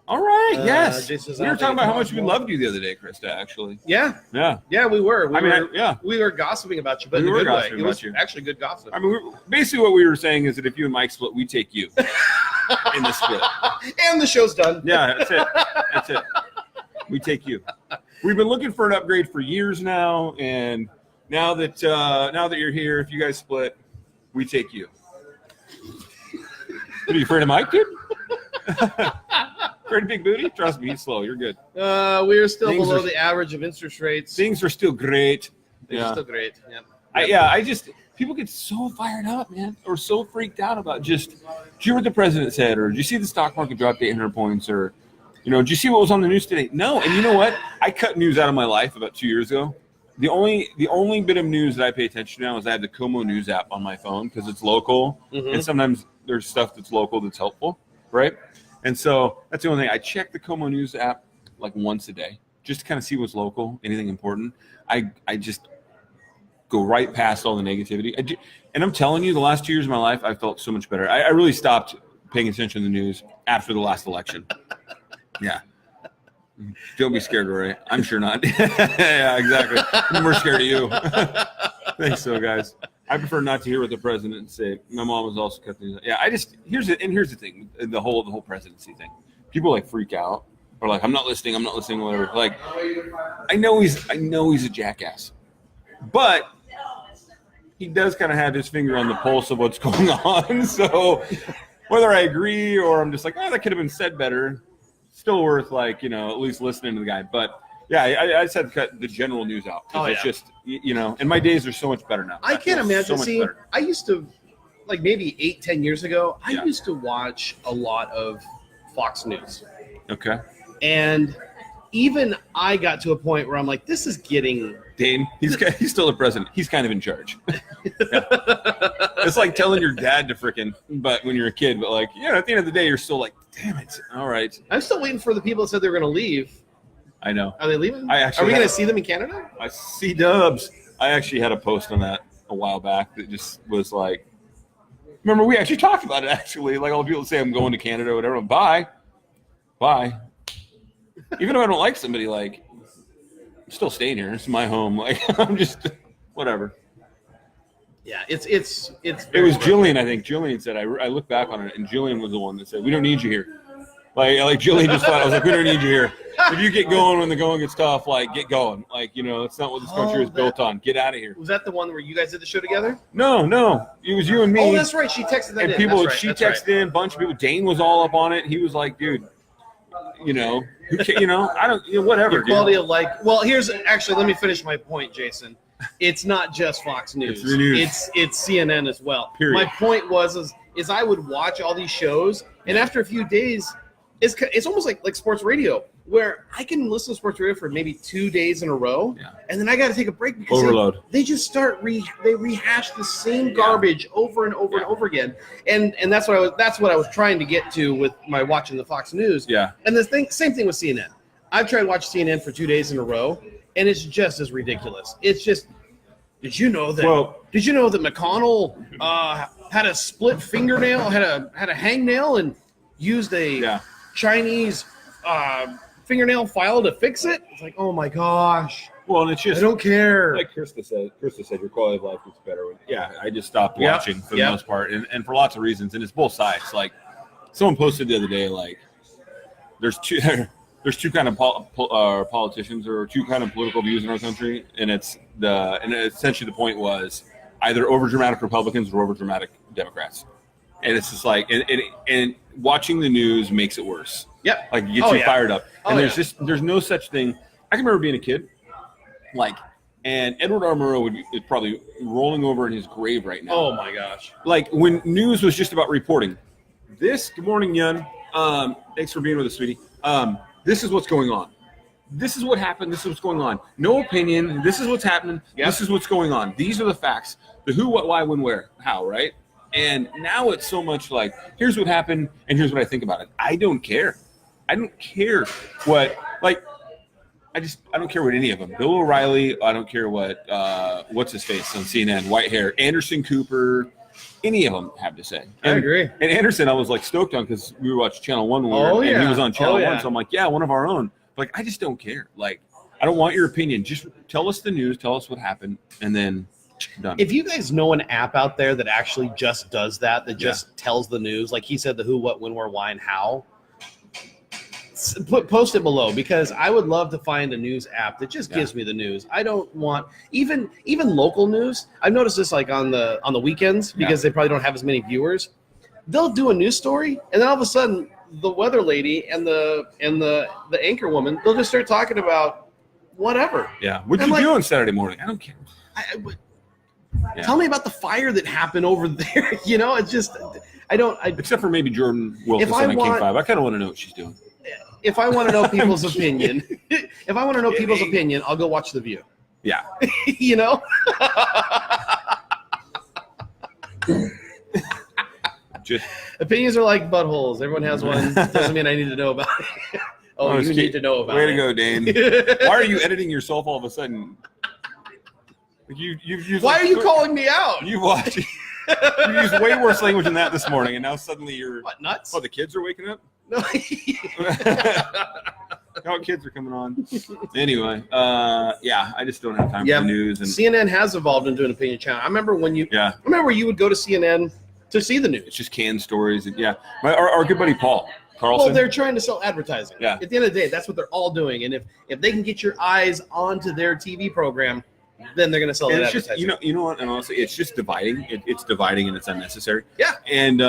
All right. Yes. Jason's We were out talking there. about how much we loved you the other day, Krista. Actually. Yeah, Yeah. we were. Yeah. We were gossiping about you, but We in a were good way. gossiping It was about you. actually good gossip. I mean, basically what we were saying is that if you and Mike split, we take you in the split. And the show's done. Yeah, that's it. That's it. We take you. We've been looking for an upgrade for years now, and now that you're here, if you guys split, we take you. What, are you afraid of Mike, dude? Afraid of big booty? Trust me, he's slow. You're good. We are still Things below are- the average of interest rates. Things are still great. They're Yeah. still great. Yeah. I just people get so fired up, man, or so freaked out about just. Did you hear what the president said, or did you see the stock market drop 800 points, or did you see what was on the news today? No, and you know what? I cut news out of my life about 2 years ago. The only bit of news that I pay attention to now is I have the Como News app on my phone because it's local, and sometimes there's stuff that's local that's helpful, right? And so that's the only thing. I check the Como News app like once a day just to kind of see what's local, anything important. I just go right past all the negativity. And I'm telling you, the last 2 years of my life, I felt so much better. I really stopped paying attention to the news after the last election. Yeah. Don't be scared, Rory. I'm sure not. Yeah, exactly. I'm more scared of you. Thanks, so guys. I prefer not to hear what the president say. My mom was also cut things. Yeah, here's the thing, the whole presidency thing. People like freak out or like, I'm not listening, whatever. Like, I know he's a jackass, but he does kind of have his finger on the pulse of what's going on. So whether I agree or I'm just like, that could have been said better, still worth at least listening to the guy. But yeah, I just had to cut the general news out. It's just, and my days are so much better now. I can't imagine. So much See, better. I used to, like maybe 8-10 years ago, I Yeah. used to watch a lot of Fox News. Okay. And even I got to a point where I'm like, this is getting. Dane, he's still the president. He's kind of in charge. Yeah. It's like telling your dad to but when you're a kid, but at the end of the day, you're still like, damn it. All right. I'm still waiting for the people that said they were going to leave. I know. Are they leaving? I actually Are we had- going to see them in Canada? I see Dubs. I actually had a post on that a while back that just was like, Remember, we actually talked about it, actually. Like, all the people say I'm going to Canada or whatever. Bye. Even if I don't like somebody, like, I'm still staying here. It's my home. Like, I'm just, whatever. Yeah, it's. It was Jillian, I think. Jillian said, I look back on it, and Jillian was the one that said, we don't need you here. Like Jillian just thought, I was like, we don't need you here. If you get going when the going gets tough, like, get going. Like, that's not what this country is built on. Get out of here. Was that the one where you guys did the show together? No. It was you and me. Oh, that's right. She texted that and in. people, That's right. she That's texted in, a bunch of people. Dane was all up on it. He was like, dude, I don't, whatever. Quality of life. Well, let me finish my point, Jason. It's not just Fox News. It's the news. It's CNN as well. Period. My point is I would watch all these shows, and after a few days, it's almost like sports radio, where I can listen to sports radio for maybe 2 days in a row, and then I got to take a break because overload. They just start they rehash the same garbage over and over and over again, and that's what I was trying to get to with my watching the Fox News. Yeah. And same thing with CNN. I've tried watching CNN for 2 days in a row, and it's just as ridiculous. It's just, did you know that McConnell had a split fingernail, had a hangnail, and used a Chinese fingernail file to fix it? It's like, oh my gosh. Well, and it's just, I don't care. like Krista said, your quality of life gets better. I just stopped watching for the most part, and for lots of reasons, and it's both sides. Like, someone posted the other day, like, there's two kind of politicians, or two kind of political views in our country, and essentially the point was either overdramatic Republicans or overdramatic Democrats, and it's just like, and watching the news makes it worse. Yep. Like, it gets you fired up, and there's no such thing. I can remember being a kid, and Edward R. Murrow is probably rolling over in his grave right now. Oh my gosh. Like, when news was just about reporting. Good morning, Yun. Thanks for being with us, sweetie. This is what's going on. This is what happened. This is what's going on. No opinion. This is what's happening. Yep. This is what's going on. These are the facts. The who, what, why, when, where, how, right? And now it's so much like, here's what happened, and here's what I think about it. I don't care. I don't care what, like, I don't care what any of them. Bill O'Reilly, I don't care what, what's his face on CNN, white hair, Anderson Cooper, any of them have to say. I agree. And Anderson, I was like stoked on because we were watching Channel 1 and he was on Channel 1. So I'm like, yeah, one of our own. Like, I just don't care. Like, I don't want your opinion. Just tell us the news, tell us what happened, and then done. If you guys know an app out there that actually just does that just tells the news, like he said, the who, what, when, where, why, and how, post it below, because I would love to find a news app that just gives me the news. I don't want even local news. I've noticed this like on the weekends because they probably don't have as many viewers. They'll do a news story, and then all of a sudden the weather lady and the anchor woman, they'll just start talking about whatever. Yeah. What'd you do on Saturday morning? I don't care. Tell me about the fire that happened over there. It's just except for maybe Jordan Wilkinson on King 5. I kind of want to know what she's doing. If I want to know people's opinion, I'll go watch The View. Yeah. Just opinions are like buttholes. Everyone has one. Doesn't mean I need to know about it. You need to know about it. Way to go, Dane. Why are you editing yourself all of a sudden? Why are you calling me out? You watch. You used way worse language than that this morning, and now suddenly you're nuts? Oh, the kids are waking up. No. Oh, kids are coming on. Anyway, I just don't have time for the news. And CNN has evolved into an opinion channel. I remember when you would go to CNN to see the news. It's just canned stories. And our good buddy Paul Carlson. Well, they're trying to sell advertising. Yeah. At the end of the day, that's what they're all doing. And if they can get your eyes onto their TV program, then they're going to sell that advertising. Just, you know what? And honestly, it's just dividing. It's dividing, and it's unnecessary. Yeah. And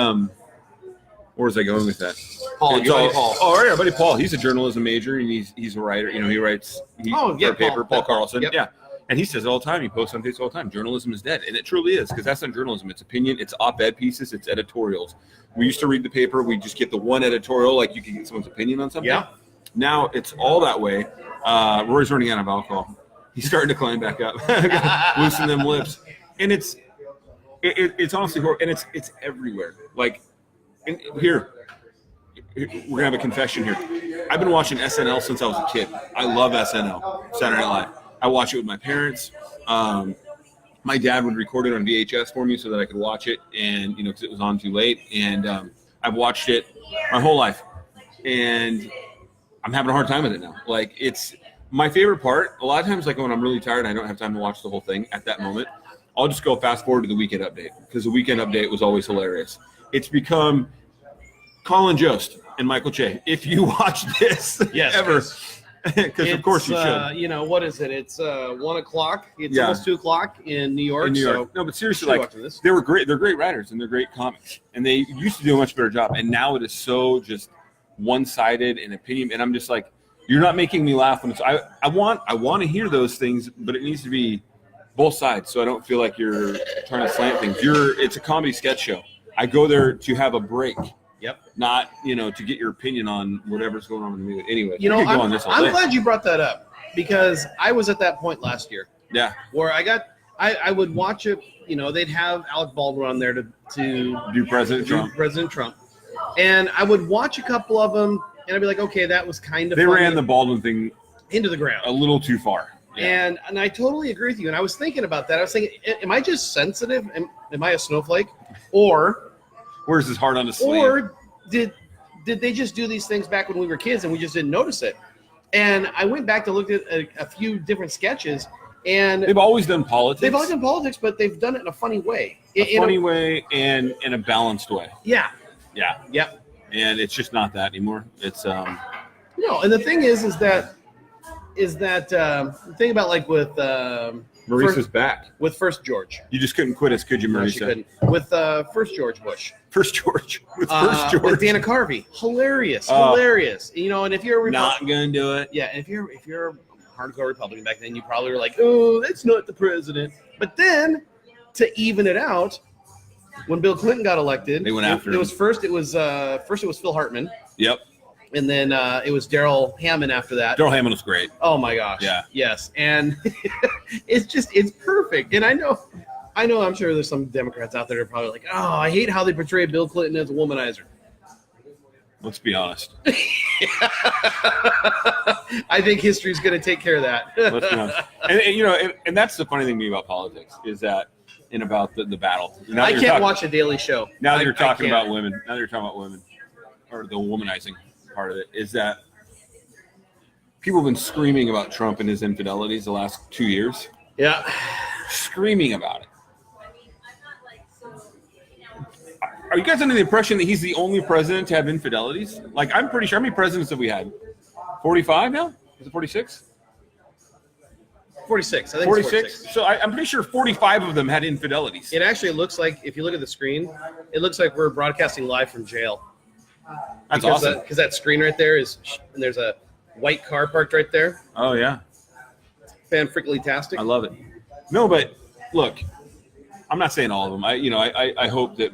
where was I going with that? Paul. Paul. Oh, yeah, buddy Paul. He's a journalism major, and he's a writer. He writes for a paper. Paul Carlson. Yep. Yeah. And he says it all the time. He posts on Facebook all the time. Journalism is dead, and it truly is, because that's not journalism. It's opinion. It's op-ed pieces. It's editorials. We used to read the paper. We just get the one editorial, like you can get someone's opinion on something. Yeah. Now it's all that way. Rory's running out of alcohol. He's starting to climb back up, loosen them lips, and it's honestly horrible, and it's everywhere. Like, here, we're gonna have a confession here. I've been watching SNL since I was a kid. I love SNL, Saturday Night Live. I watch it with my parents. My my dad would record it on VHS for me so that I could watch it, and because it was on too late. And I've watched it my whole life, and I'm having a hard time with it now. Like, it's my favorite part. A lot of times, like when I'm really tired and I don't have time to watch the whole thing at that moment, I'll just go fast forward to the weekend update, because the weekend update was always hilarious. It's become Colin Jost and Michael Che. If you watch this ever, because of course you should. What is it? It's 1 o'clock. It's almost 2 o'clock in New York. So no, but seriously, like, they were great. They're great writers and they're great comics, and they used to do a much better job. And now it is so just one-sided in opinion, and I'm just like, you're not making me laugh when it's. I want to hear those things, but it needs to be both sides, so I don't feel like you're trying to slant things. It's a comedy sketch show. I go there to have a break. Yep. Not, to get your opinion on whatever's going on in the movie. Anyway, I'm glad you brought that up, because I was at that point last year. Yeah. Where I would watch it, they'd have Alec Baldwin on there to do President Trump. And I would watch a couple of them, and I'd be like, okay, that was kind of They funny. ran the Baldwin thing into the ground a little too far. Yeah. And I totally agree with you. And I was thinking about that. I was thinking, am I just sensitive? Am I a snowflake? Or where's his heart on the sleeve? Or did they just do these things back when we were kids and we just didn't notice it? And I went back to look at a few different sketches, and they've always done politics. They've always done politics, but they've done it in a funny way. Way and in a balanced way. Yeah. Yeah. Yep. And it's just not that anymore. It's No, and the thing is that the thing about, like, with Maurice's back with First George. You just couldn't quit us, could you, Maurice? No, she couldn't. With First George Bush. With First George. With Dana Carvey. Hilarious. And if you're not gonna do it. Yeah, and if you're a hardcore Republican back then, you probably were like, oh, that's not the president. But then, to even it out, when Bill Clinton got elected, they went after him. It was Phil Hartman. Yep. And then it was Daryl Hammond after that. Daryl Hammond was great. Oh my gosh. Yeah. Yes. And it's perfect. And I know I'm sure there's some Democrats out there that are probably like, oh, I hate how they portray Bill Clinton as a womanizer. Let's be honest. I think history's going to take care of that. Let's be honest. And that's the funny thing to me about politics is that, and about the battle. I can't watch a Daily Show. Now that you're talking about women, or the womanizing part of it, is that people have been screaming about Trump and his infidelities the last 2 years. Yeah. Screaming about it. Are you guys under the impression that he's the only president to have infidelities? Like, I'm pretty sure. How many presidents have we had? 45 now? Is it 46? 46. I think 46. So I'm pretty sure 45 of them had infidelities. It actually looks like, if you look at the screen, it looks like we're broadcasting live from jail. That's awesome. Because that screen right there and there's a white car parked right there. Oh, yeah. Fan-frickly-tastic. I love it. No, but look, I'm not saying all of them. I hope that,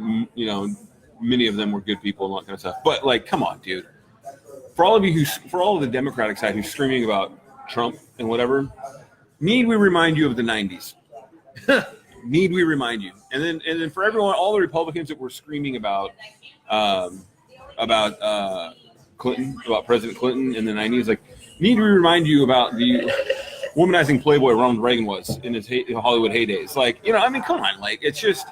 many of them were good people and all that kind of stuff. But, like, come on, dude. For all of the Democratic side who's screaming about Trump and whatever, need we remind you of the 90s? Need we remind you? And then for everyone, all the Republicans that were screaming about Clinton, about President Clinton in the 90s, like, need we remind you about the womanizing playboy Ronald Reagan was in his Hollywood heydays? Like, come on. Like, it's just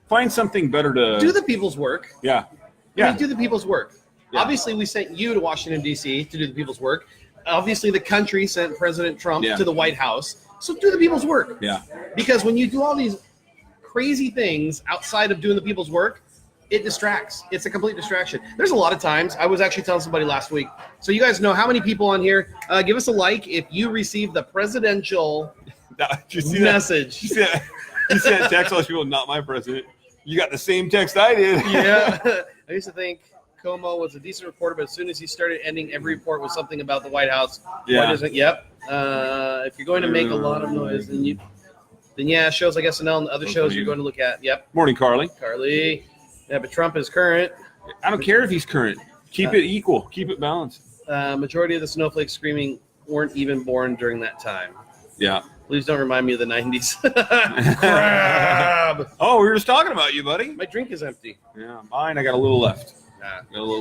find something better to do the people's work. Yeah. Do the people's work. Yeah. Obviously, we sent you to Washington, D.C. to do the people's work. Obviously, the country sent President Trump to the White House. So do the people's work. Yeah. Because when you do all these crazy things outside of doing the people's work, it distracts. It's a complete distraction. There's a lot of times. I was actually telling somebody last week. So you guys know how many people on here. Give us a like if you receive the presidential message. You sent text all those people, not my president. You got the same text I did. Yeah. I used to think Como was a decent reporter, but as soon as he started ending every report with something about the White House, Yep. If you're going to make a lot of noise, then shows like SNL and the other shows you're going to look at. Yep. Morning, Carly. Yeah, but Trump is current. I don't care if he's current. Keep it equal. Keep it balanced. Majority of the snowflakes screaming weren't even born during that time. Yeah. Please don't remind me of the 90s. Crab. Oh, we were just talking about you, buddy. My drink is empty. Yeah, mine. I got a little left. What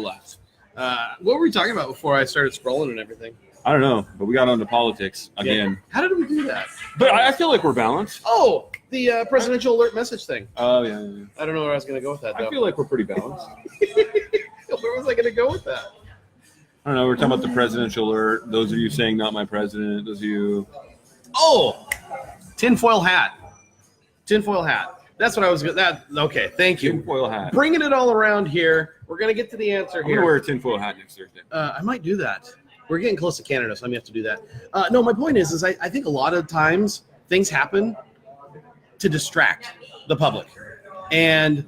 were we talking about before I started scrolling and everything? I don't know, but we got onto politics again. How did we do that? But I feel like we're balanced. Oh, The presidential alert message thing. Oh yeah, yeah. I don't know where I was going to go with that, though. I feel like we're pretty balanced. Where was I going to go with that? I don't know. We're talking about the presidential alert. Those of you saying "not my president." Those of you. Oh, tinfoil hat. Tinfoil hat. That's what I was going to. Okay, thank you. Tinfoil hat. Bringing it all around here. We're going to get to the answer I'm gonna here. wear a tinfoil hat next Thursday. I might do that. We're getting close to Canada, so I may have to do that. No, my point is I think a lot of times things happen to distract the public. And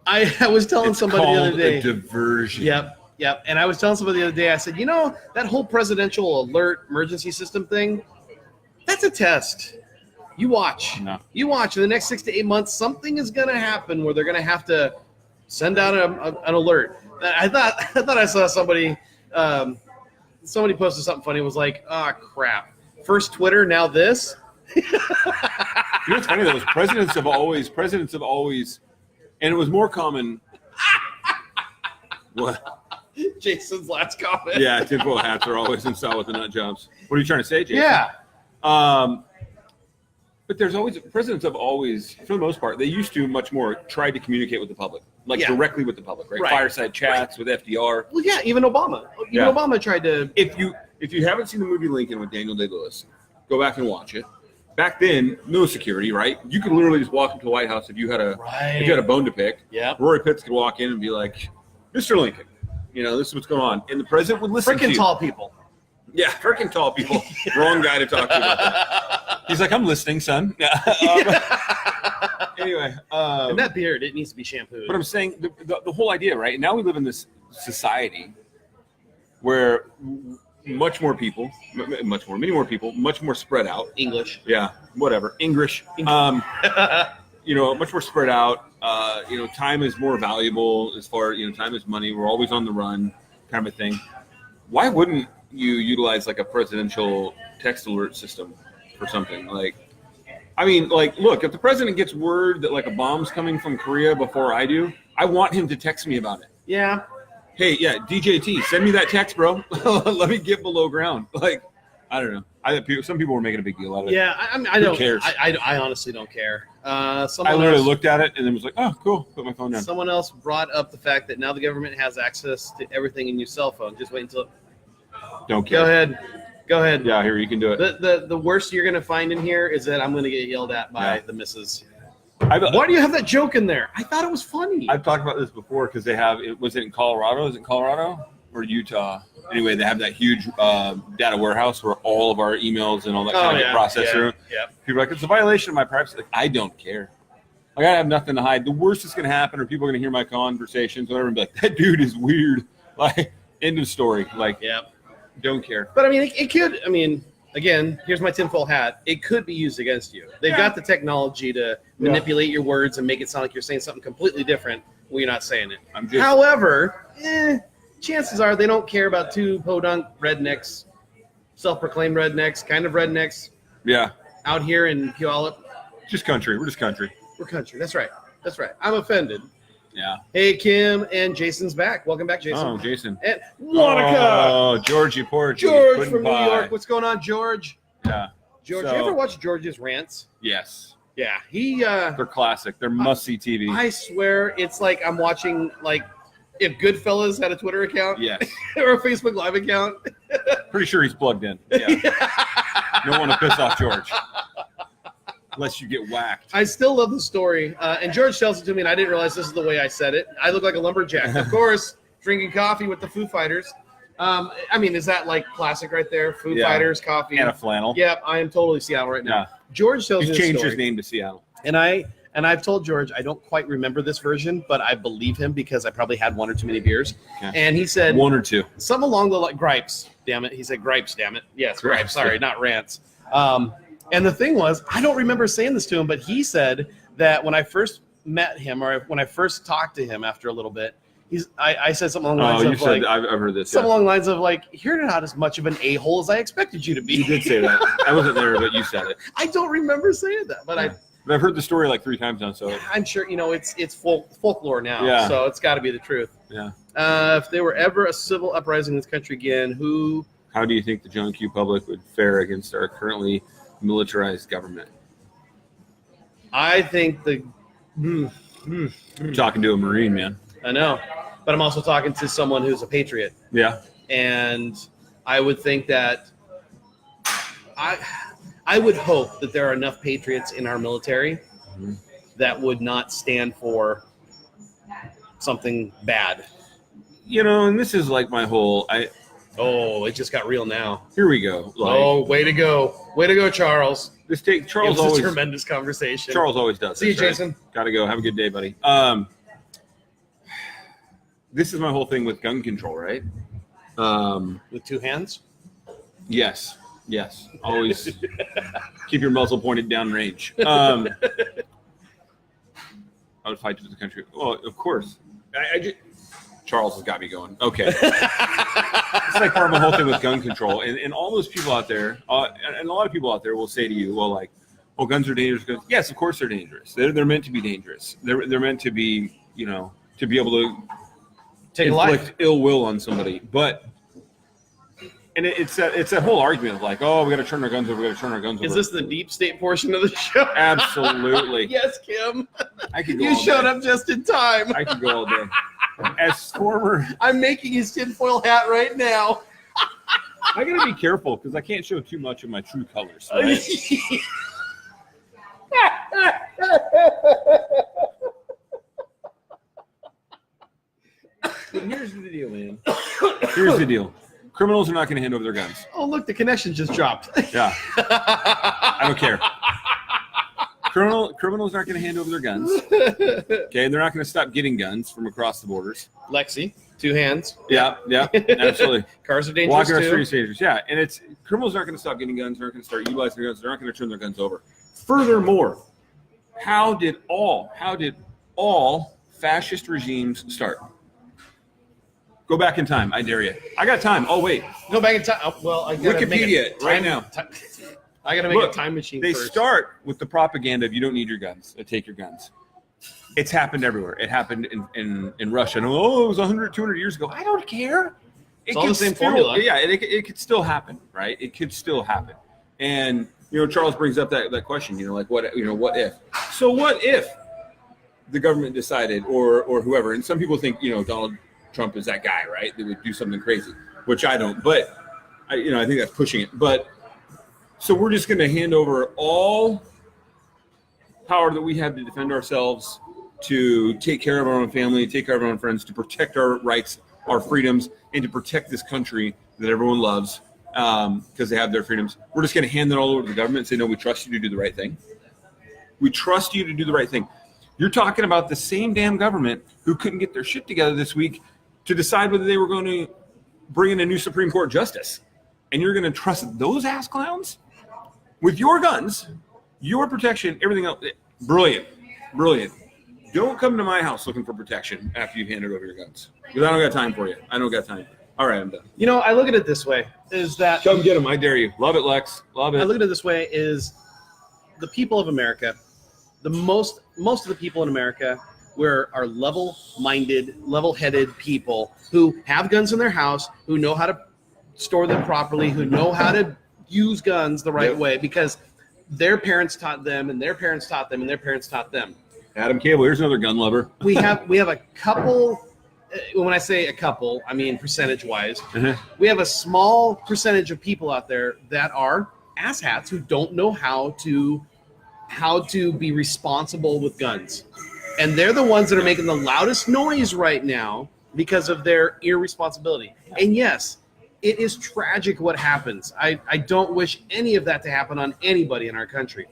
I was telling somebody the other day. A diversion. Yep. And I was telling somebody the other day, I said, that whole presidential alert emergency system thing, that's a test. You watch. No. You watch. In the next 6 to 8 months, something is going to happen where they're going to have to send out an alert. I thought I saw somebody posted something funny. It was like, oh, crap. First Twitter, now this. You know what's funny though? Presidents have always, and it was more common. What? Jason's last comment. Yeah, tinfoil hats are always in style with the nut jobs. What are you trying to say, Jason? Yeah. But there's always, presidents have always, for the most part, they used to much more try to communicate with the public, like directly with the public, right? Fireside chats with FDR. Well, yeah, even Obama. Obama tried to. If you haven't seen the movie Lincoln with Daniel Day-Lewis, go back and watch it. Back then, no security, right? You could literally just walk into the White House if you had a bone to pick. Yeah. Rory Pitts could walk in and be like, "Mr. Lincoln, this is what's going on," and the president would listen. Freaking tall people. Yeah, freaking tall people. Wrong guy to talk to about that. He's like, "I'm listening, son." Anyway, and that beard, it needs to be shampooed. But I'm saying the whole idea, right? Now we live in this society where many more people, much more spread out. English. Yeah, whatever. English. Much more spread out. Time is more valuable as far, time is money. We're always on the run kind of a thing. Why wouldn't you utilize like a presidential text alert system for something? Look, if the president gets word that like a bomb's coming from Korea before I do, I want him to text me about it. Yeah. Hey, DJT, send me that text, bro. Let me get below ground. Like, I don't know. Some people were making a big deal out of it. Yeah, I don't. Who cares? I honestly don't care. I literally looked at it and then was like, oh, cool. Put my phone down. Someone else brought up the fact that now the government has access to everything in your cell phone. Just wait until. Don't care. Go ahead. Yeah, here, you can do it. The worst you're going to find in here is that I'm going to get yelled at by the missus. Why do you have that joke in there? I thought it was funny. I've talked about this before because was it in Colorado? Is it Colorado or Utah? Anyway, they have that huge data warehouse where all of our emails and all that kind of get processed through. Yeah. People are like, it's a violation of my privacy. Like, I don't care. Like, I have nothing to hide. The worst that's going to happen, or people are going to hear my conversations, whatever, and be like, that dude is weird. Like, end of story. Like, don't care. But it could. Again, here's my tinfoil hat. It could be used against you. They've got the technology to manipulate your words and make it sound like you're saying something completely different when you're not saying it. However, chances are they don't care about two podunk rednecks, self-proclaimed rednecks, kind of rednecks. Yeah. Out here in Puyallup. Just country. We're just country. We're country. That's right. I'm offended. Yeah. Hey, Kim and Jason's back. Welcome back, Jason. Oh, Jason. And Monica. Oh, Georgie Porgy. George from New York. What's going on, George? Yeah. George, you ever watch George's rants? Yes. Yeah. They're classic. They're must-see TV. I swear it's like I'm watching, like, if Goodfellas had a Twitter account. Yes. Or a Facebook Live account. Pretty sure he's plugged in. Yeah. Don't want to piss off George. Unless you get whacked. I still love the story. And George tells it to me, and I didn't realize this is the way I said it. I look like a lumberjack. Of course, drinking coffee with the Foo Fighters. Is that like classic right there? Foo Fighters, coffee. And a flannel. Yeah, I am totally Seattle right now. Yeah. George tells me He's changed his name to Seattle. And I've told George, I don't quite remember this version, but I believe him because I probably had one or too many beers. Okay. And he said... One or two. Something along the gripes, damn it. He said gripes, damn it. Yes, gripes. Sorry, not rants. And the thing was, I don't remember saying this to him, but he said that when I first met him or when I first talked to him after a little bit, I said something along the lines of I've heard this. Something along the lines of like, you're not as much of an a-hole as I expected you to be. You did say that. I wasn't there, but you said it. I don't remember saying that, but I've heard the story like 3 times now, so I'm sure it's folklore now. Yeah. So it's got to be the truth. Yeah. If there were ever a civil uprising in this country again, how do you think the John Q. public would fare against our currently militarized government? I think You're talking to a Marine, man. I know, but I'm also talking to someone who's a patriot, Yeah. and I would think that I would hope that there are enough patriots in our military that would not stand for something bad. You know, and this is like my whole. Oh, it just got real now. Here we go. Way to go, Charles. Charles It was always a tremendous conversation. Charles always does. See you, this, right? Jason. Gotta go. Have a good day, buddy. This is my whole thing with gun control, right? With two hands. Yes. Always keep your muzzle pointed down range. I would fight to the country. Well, of course. Charles has got me going. Okay. It's like part of my whole thing with gun control. And all those people out there, and a lot of people out there will say to you, well, like, oh, guns are dangerous. Yes, of course they're dangerous. They're meant to be dangerous. They're meant to be, to be able to Take inflict life. ill will on somebody. But it's that whole argument of like, oh, we got to turn our guns over. Is this the deep state portion of the show? Absolutely. Yes, Kim. I could go You all showed day. up just in time. I could go all day. As former, I'm making his tinfoil hat right now. I gotta be careful because I can't show too much of my true colors. Right? But here's the deal, man. Here's the deal. Criminals are not going to hand over their guns. Oh, look, the connection just dropped. Yeah. I don't care. Criminals aren't going to hand over their guns. Okay, and they're not going to stop getting guns from across the borders. Lexi, two hands. Yeah, absolutely. Cars are dangerous Walking our too. streets dangerous. Yeah, and criminals aren't going to stop getting guns. They're not going to start utilizing their guns. They're not going to turn their guns over. Furthermore, how did all fascist regimes start? Go back in time. I dare you. I got time. Oh, wait. Go back in time. Oh, well, I gotta Wikipedia right now. I got to make Look, a time machine They first. start with the propaganda of you don't need your guns. Take your guns. It's happened everywhere. It happened in Russia. And, oh, it was 100, 200 years ago. I don't care. It's all could the same still, formula. Yeah, it could still happen, right? It could still happen. And, Charles brings up that question, like what if? So what if the government decided or whoever, and some people think, Donald Trump is that guy, right? That would do something crazy, which I don't, but I think that's pushing it. But so we're just going to hand over all power that we have to defend ourselves, to take care of our own family, take care of our own friends, to protect our rights, our freedoms, and to protect this country that everyone loves because they have their freedoms. We're just going to hand that all over to the government and say, no, we trust you to do the right thing. We trust you to do the right thing. You're talking about the same damn government who couldn't get their shit together this week to decide whether they were going to bring in a new Supreme Court justice. And you're going to trust those ass clowns with your guns, your protection, everything else. Brilliant. Don't come to my house looking for protection after you've handed over your guns. Because I don't got time for you. I don't got time. All right, I'm done. I look at it this way, is that Come get them. I dare you. Love it, Lex. Love it. I look at it this way is the people of America, most of the people in America are level-minded, level-headed people who have guns in their house, who know how to store them properly, who know how to use guns the right way because their parents taught them and their parents taught them and their parents taught them. Adam Cable, here's another gun lover. We have a couple. When I say a couple, I mean percentage-wise. We have a small percentage of people out there that are asshats who don't know how to be responsible with guns, and they're the ones that are making the loudest noise right now because of their irresponsibility. And yes, it is tragic what happens. I don't wish any of that to happen on anybody in our country.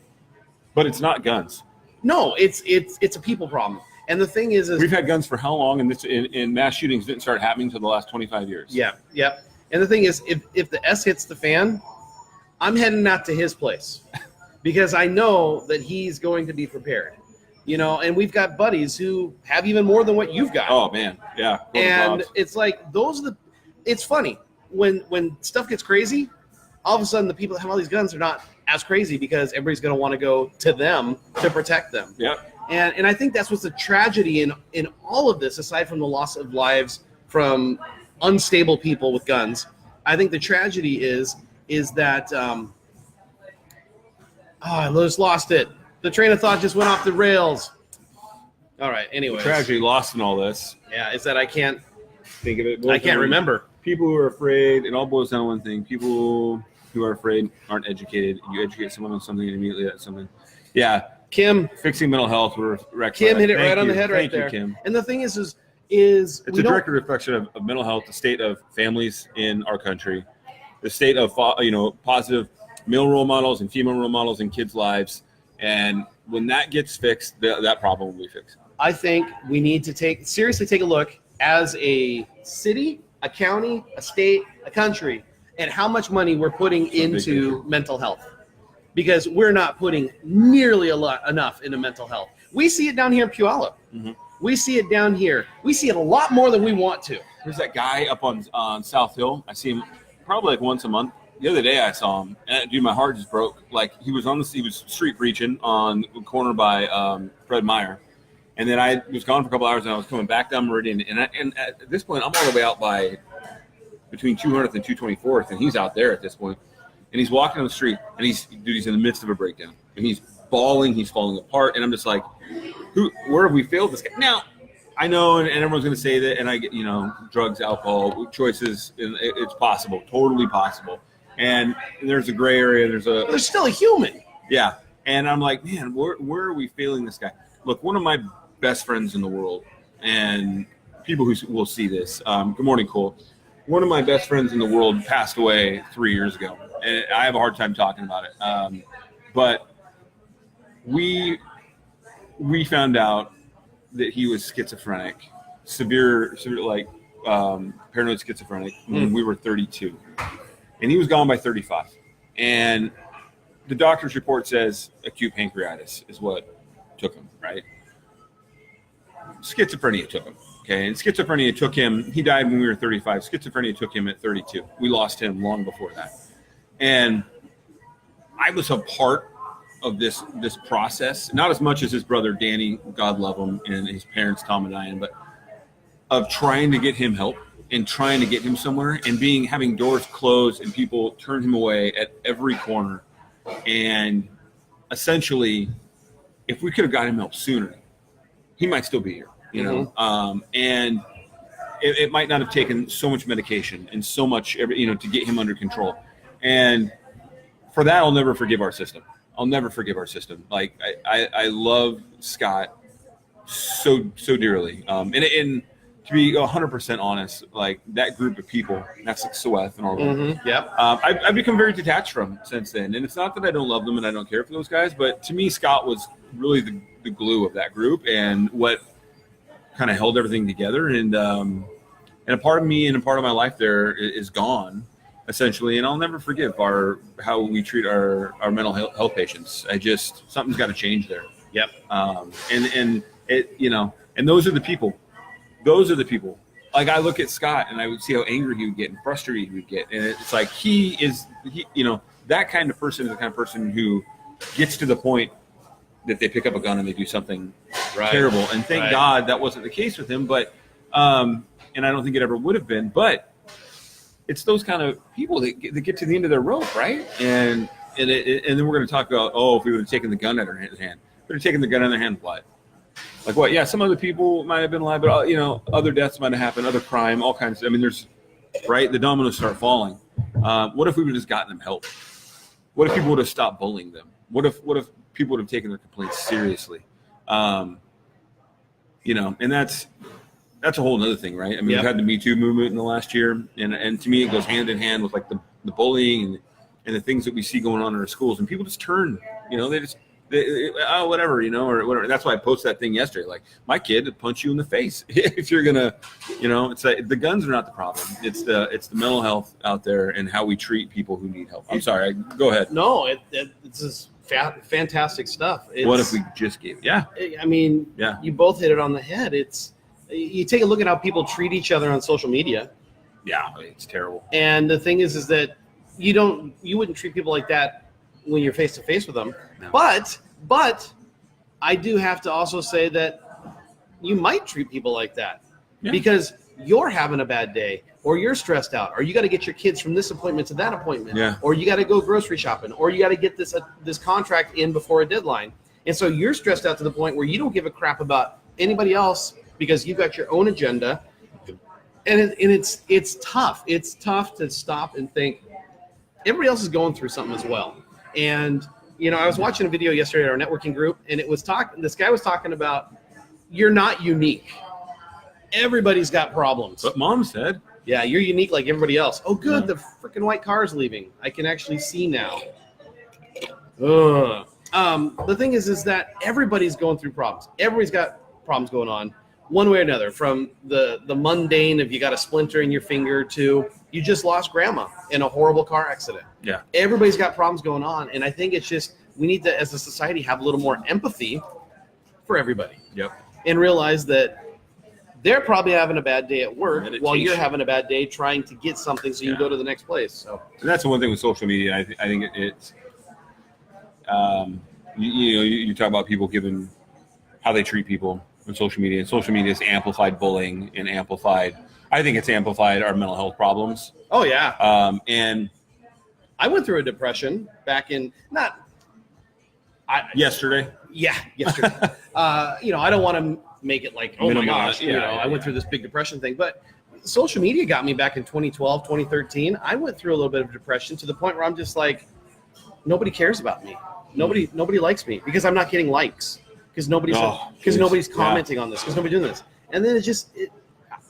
But it's not guns. No, it's a people problem. And the thing is We've had guns for how long? And in mass shootings didn't start happening until the last 25 years. Yeah. And the thing is, if the S hits the fan, I'm heading out to his place because I know that he's going to be prepared. And we've got buddies who have even more than what you've got. Oh man, yeah. And it's like it's funny when stuff gets crazy, all of a sudden the people that have all these guns are not as crazy because everybody's going to want to go to them to protect them. Yeah. And I think that's what's the tragedy in all of this, aside from the loss of lives from unstable people with guns. I think the tragedy is that I just lost it. The train of thought just went off the rails. All right. Anyways. Tragedy lost in all this. Yeah, is that I can't Think of it. I can't remember. People who are afraid, it all boils down to one thing. People who are afraid aren't educated. You educate someone on something, and immediately that's something. Yeah. Kim Fixing mental health. We're Kim hit it Thank right on the you. head right Thank you, there. Kim. And the thing is It's we a don't- direct reflection of mental health, the state of families in our country, the state of positive male role models and female role models in kids' lives. And when that gets fixed, that problem will be fixed. I think we need to seriously take a look as a city, a county, a state, a country, and how much money we're putting into mental health. Because we're not putting nearly enough into mental health. We see it down here in Puyallup. Mm-hmm. We see it down here. We see it a lot more than we want to. There's that guy up on South Hill. I see him probably like once a month. The other day I saw him, and dude, my heart just broke. Like he was street preaching on the corner by Fred Meyer, and then I was gone for a couple hours, and I was coming back down Meridian, and at this point I'm all the way out by between 200th and 224th, and he's out there at this point, and he's walking on the street, and he's in the midst of a breakdown, and he's bawling, he's falling apart, and I'm just like, where have we failed this guy? Now, I know, and everyone's going to say that, and I get, drugs, alcohol, choices, and it's possible, totally possible. And there's a gray area. There's still a human. Yeah. And I'm like, man, where are we failing this guy? Look, one of my best friends in the world, and people who will see this, good morning, Cole. One of my best friends in the world passed away 3 years ago. And I have a hard time talking about it. But we found out that he was schizophrenic, severe like paranoid schizophrenic when we were 32. And he was gone by 35. And the doctor's report says acute pancreatitis is what took him, right? Schizophrenia took him, okay? And schizophrenia took him, he died when we were 35. Schizophrenia took him at 32. We lost him long before that. And I was a part of this process, not as much as his brother Danny, God love him, and his parents Tom and Diane, but of trying to get him help and trying to get him somewhere, and having doors closed and people turn him away at every corner. And essentially, if we could have got him help sooner, he might still be here, and it might not have taken so much medication and so much, to get him under control. And for that, I'll never forgive our system. Like I love Scott so dearly. And to be 100% honest, like that group of people, that's like Soweth and all of them. Yep. I've become very detached from since then. And it's not that I don't love them and I don't care for those guys, but to me, Scott was really the glue of that group and what kind of held everything together. And a part of me and a part of my life there is gone, essentially. And I'll never forgive how we treat our mental health patients. Something's got to change there. Yep. And those are the people. Those are the people. Like I look at Scott and I would see how angry he would get and frustrated he would get. And it's like that kind of person is the kind of person who gets to the point that they pick up a gun and they do something terrible. And thank God that wasn't the case with him. But and I don't think it ever would have been. But it's those kind of people that get to the end of their rope, right? And then we're going to talk about, if we would have taken the gun out of their hand. We would have taken the gun out of their hand, what? Like what? Yeah, some other people might have been alive, but other deaths might have happened, other crime, all kinds of. I mean, the dominoes start falling. What if we would have just gotten them help? What if people would have stopped bullying them? What if people would have taken their complaints seriously? And that's a whole other thing, right? I mean, we've had the Me Too movement in the last year, and to me, it goes hand in hand with like the bullying and the things that we see going on in our schools, and people just turn, whatever, or whatever. That's why I posted that thing yesterday. Like my kid would punch you in the face if you're gonna, it's like the guns are not the problem. It's the mental health out there and how we treat people who need help. I'm sorry. Go ahead. No, it's just fantastic stuff. What if we just gave? Yeah. I mean, you both hit it on the head. You take a look at how people treat each other on social media. Yeah, it's terrible. And the thing is that you wouldn't treat people like that when you're face to face with them. No. But I do have to also say that you might treat people like that because you're having a bad day or you're stressed out or you got to get your kids from this appointment to that appointment or you got to go grocery shopping or you got to get this contract in before a deadline. And so you're stressed out to the point where you don't give a crap about anybody else because you've got your own agenda. And it's tough. It's tough to stop and think everybody else is going through something as well. And, I was watching a video yesterday at our networking group, and this guy was talking about you're not unique. Everybody's got problems. But Mom said. Yeah, you're unique like everybody else. Oh, good. The freaking white car is leaving. I can actually see now. Ugh. The thing is that everybody's going through problems. Everybody's got problems going on one way or another, from the mundane of you got a splinter in your finger to you just lost grandma in a horrible car accident. Yeah. Everybody's got problems going on. And I think it's just we need to, as a society, have a little more empathy for everybody. Yep. And realize that they're probably having a bad day at work while Meditation. you're having a bad day trying to get something so you can go to the next place. So And that's the one thing with social media. I think it's, you talk about people giving how they treat people on social media. And social media has amplified bullying and I think it's amplified our mental health problems. Oh, yeah. And I went through a depression back in yesterday. Yeah, yesterday. I don't want to make it like, oh my gosh, I went through this big depression thing. But social media got me back in 2012, 2013. I went through a little bit of depression to the point where I'm just like, nobody cares about me. Nobody likes me because I'm not getting likes. Because nobody's commenting on this. Because nobody's doing this. And then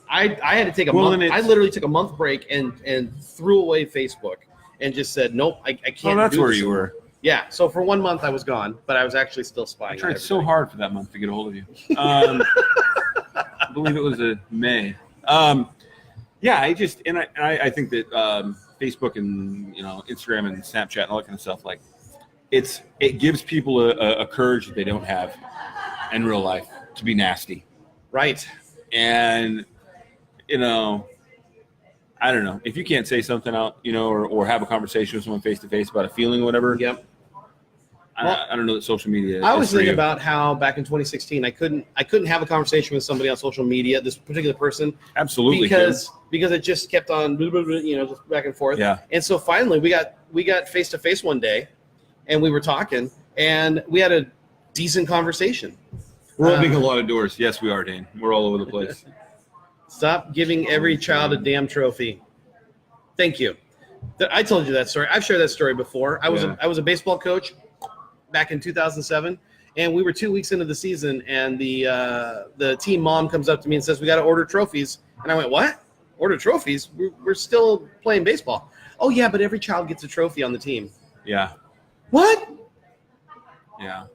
I had to take a month. I literally took a month break and threw away Facebook and just said, nope, I can't. Oh, that's do where this you were. Yeah. So for 1 month I was gone, but I was actually still spying. I tried so hard for that month to get a hold of you. I believe it was a May. Yeah, I think that Facebook and Instagram and Snapchat and all that kind of stuff, like it gives people a courage that they don't have in real life to be nasty. Right. And I don't know, if you can't say something out, or have a conversation with someone face to face about a feeling or whatever. Yep. I don't know that social media. I was thinking about how back in 2016 I couldn't have a conversation with somebody on social media, this particular person. Absolutely. Because it just kept on just back and forth. Yeah. And so finally we got face to face one day, and we were talking, and we had a decent conversation. We're opening a lot of doors. Yes, we are, Dane. We're all over the place. Stop giving every child a damn trophy. Thank you. I told you that story. I've shared that story before. I was a baseball coach back in 2007, and we were 2 weeks into the season, and the team mom comes up to me and says, we got to order trophies. And I went, what? Order trophies? We're still playing baseball. Oh, yeah, but every child gets a trophy on the team. Yeah. What? Yeah.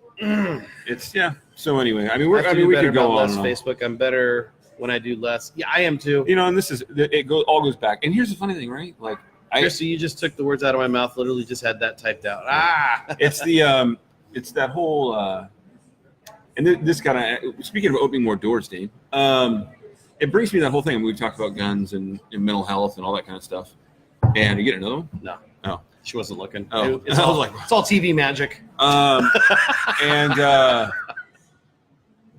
So anyway, we could go on. Less Facebook. I'm better when I do less. Yeah, I am too. And this is all goes back. And here's the funny thing, right? Like, Christy, you just took the words out of my mouth. Literally, just had that typed out. It's it's that whole. And this kind of, speaking of opening more doors, Dane. It brings me to that whole thing. We've talked about guns and mental health and all that kind of stuff. And you get another one? No. Oh. She wasn't looking. Oh. It's all TV magic.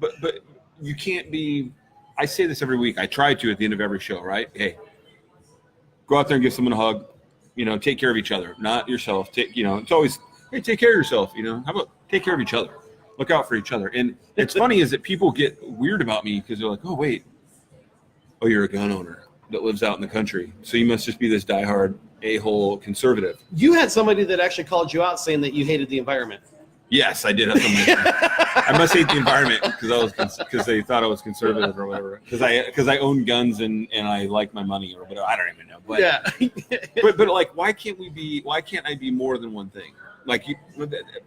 But you can't be. I say this every week. I try to at the end of every show, right? Hey, go out there and give someone a hug. Take care of each other, not yourself. It's always, hey, take care of yourself. How about take care of each other? Look out for each other. And it's funny is that people get weird about me because they're like, oh wait, you're a gun owner that lives out in the country, so you must just be this diehard a-hole conservative. You had somebody that actually called you out saying that you hated the environment. Yes, I did have somebody. I must hate the environment because they thought I was conservative or whatever. Because I own guns and I like my money or whatever. I don't even know. But, yeah. but like, why can't I be more than one thing? Like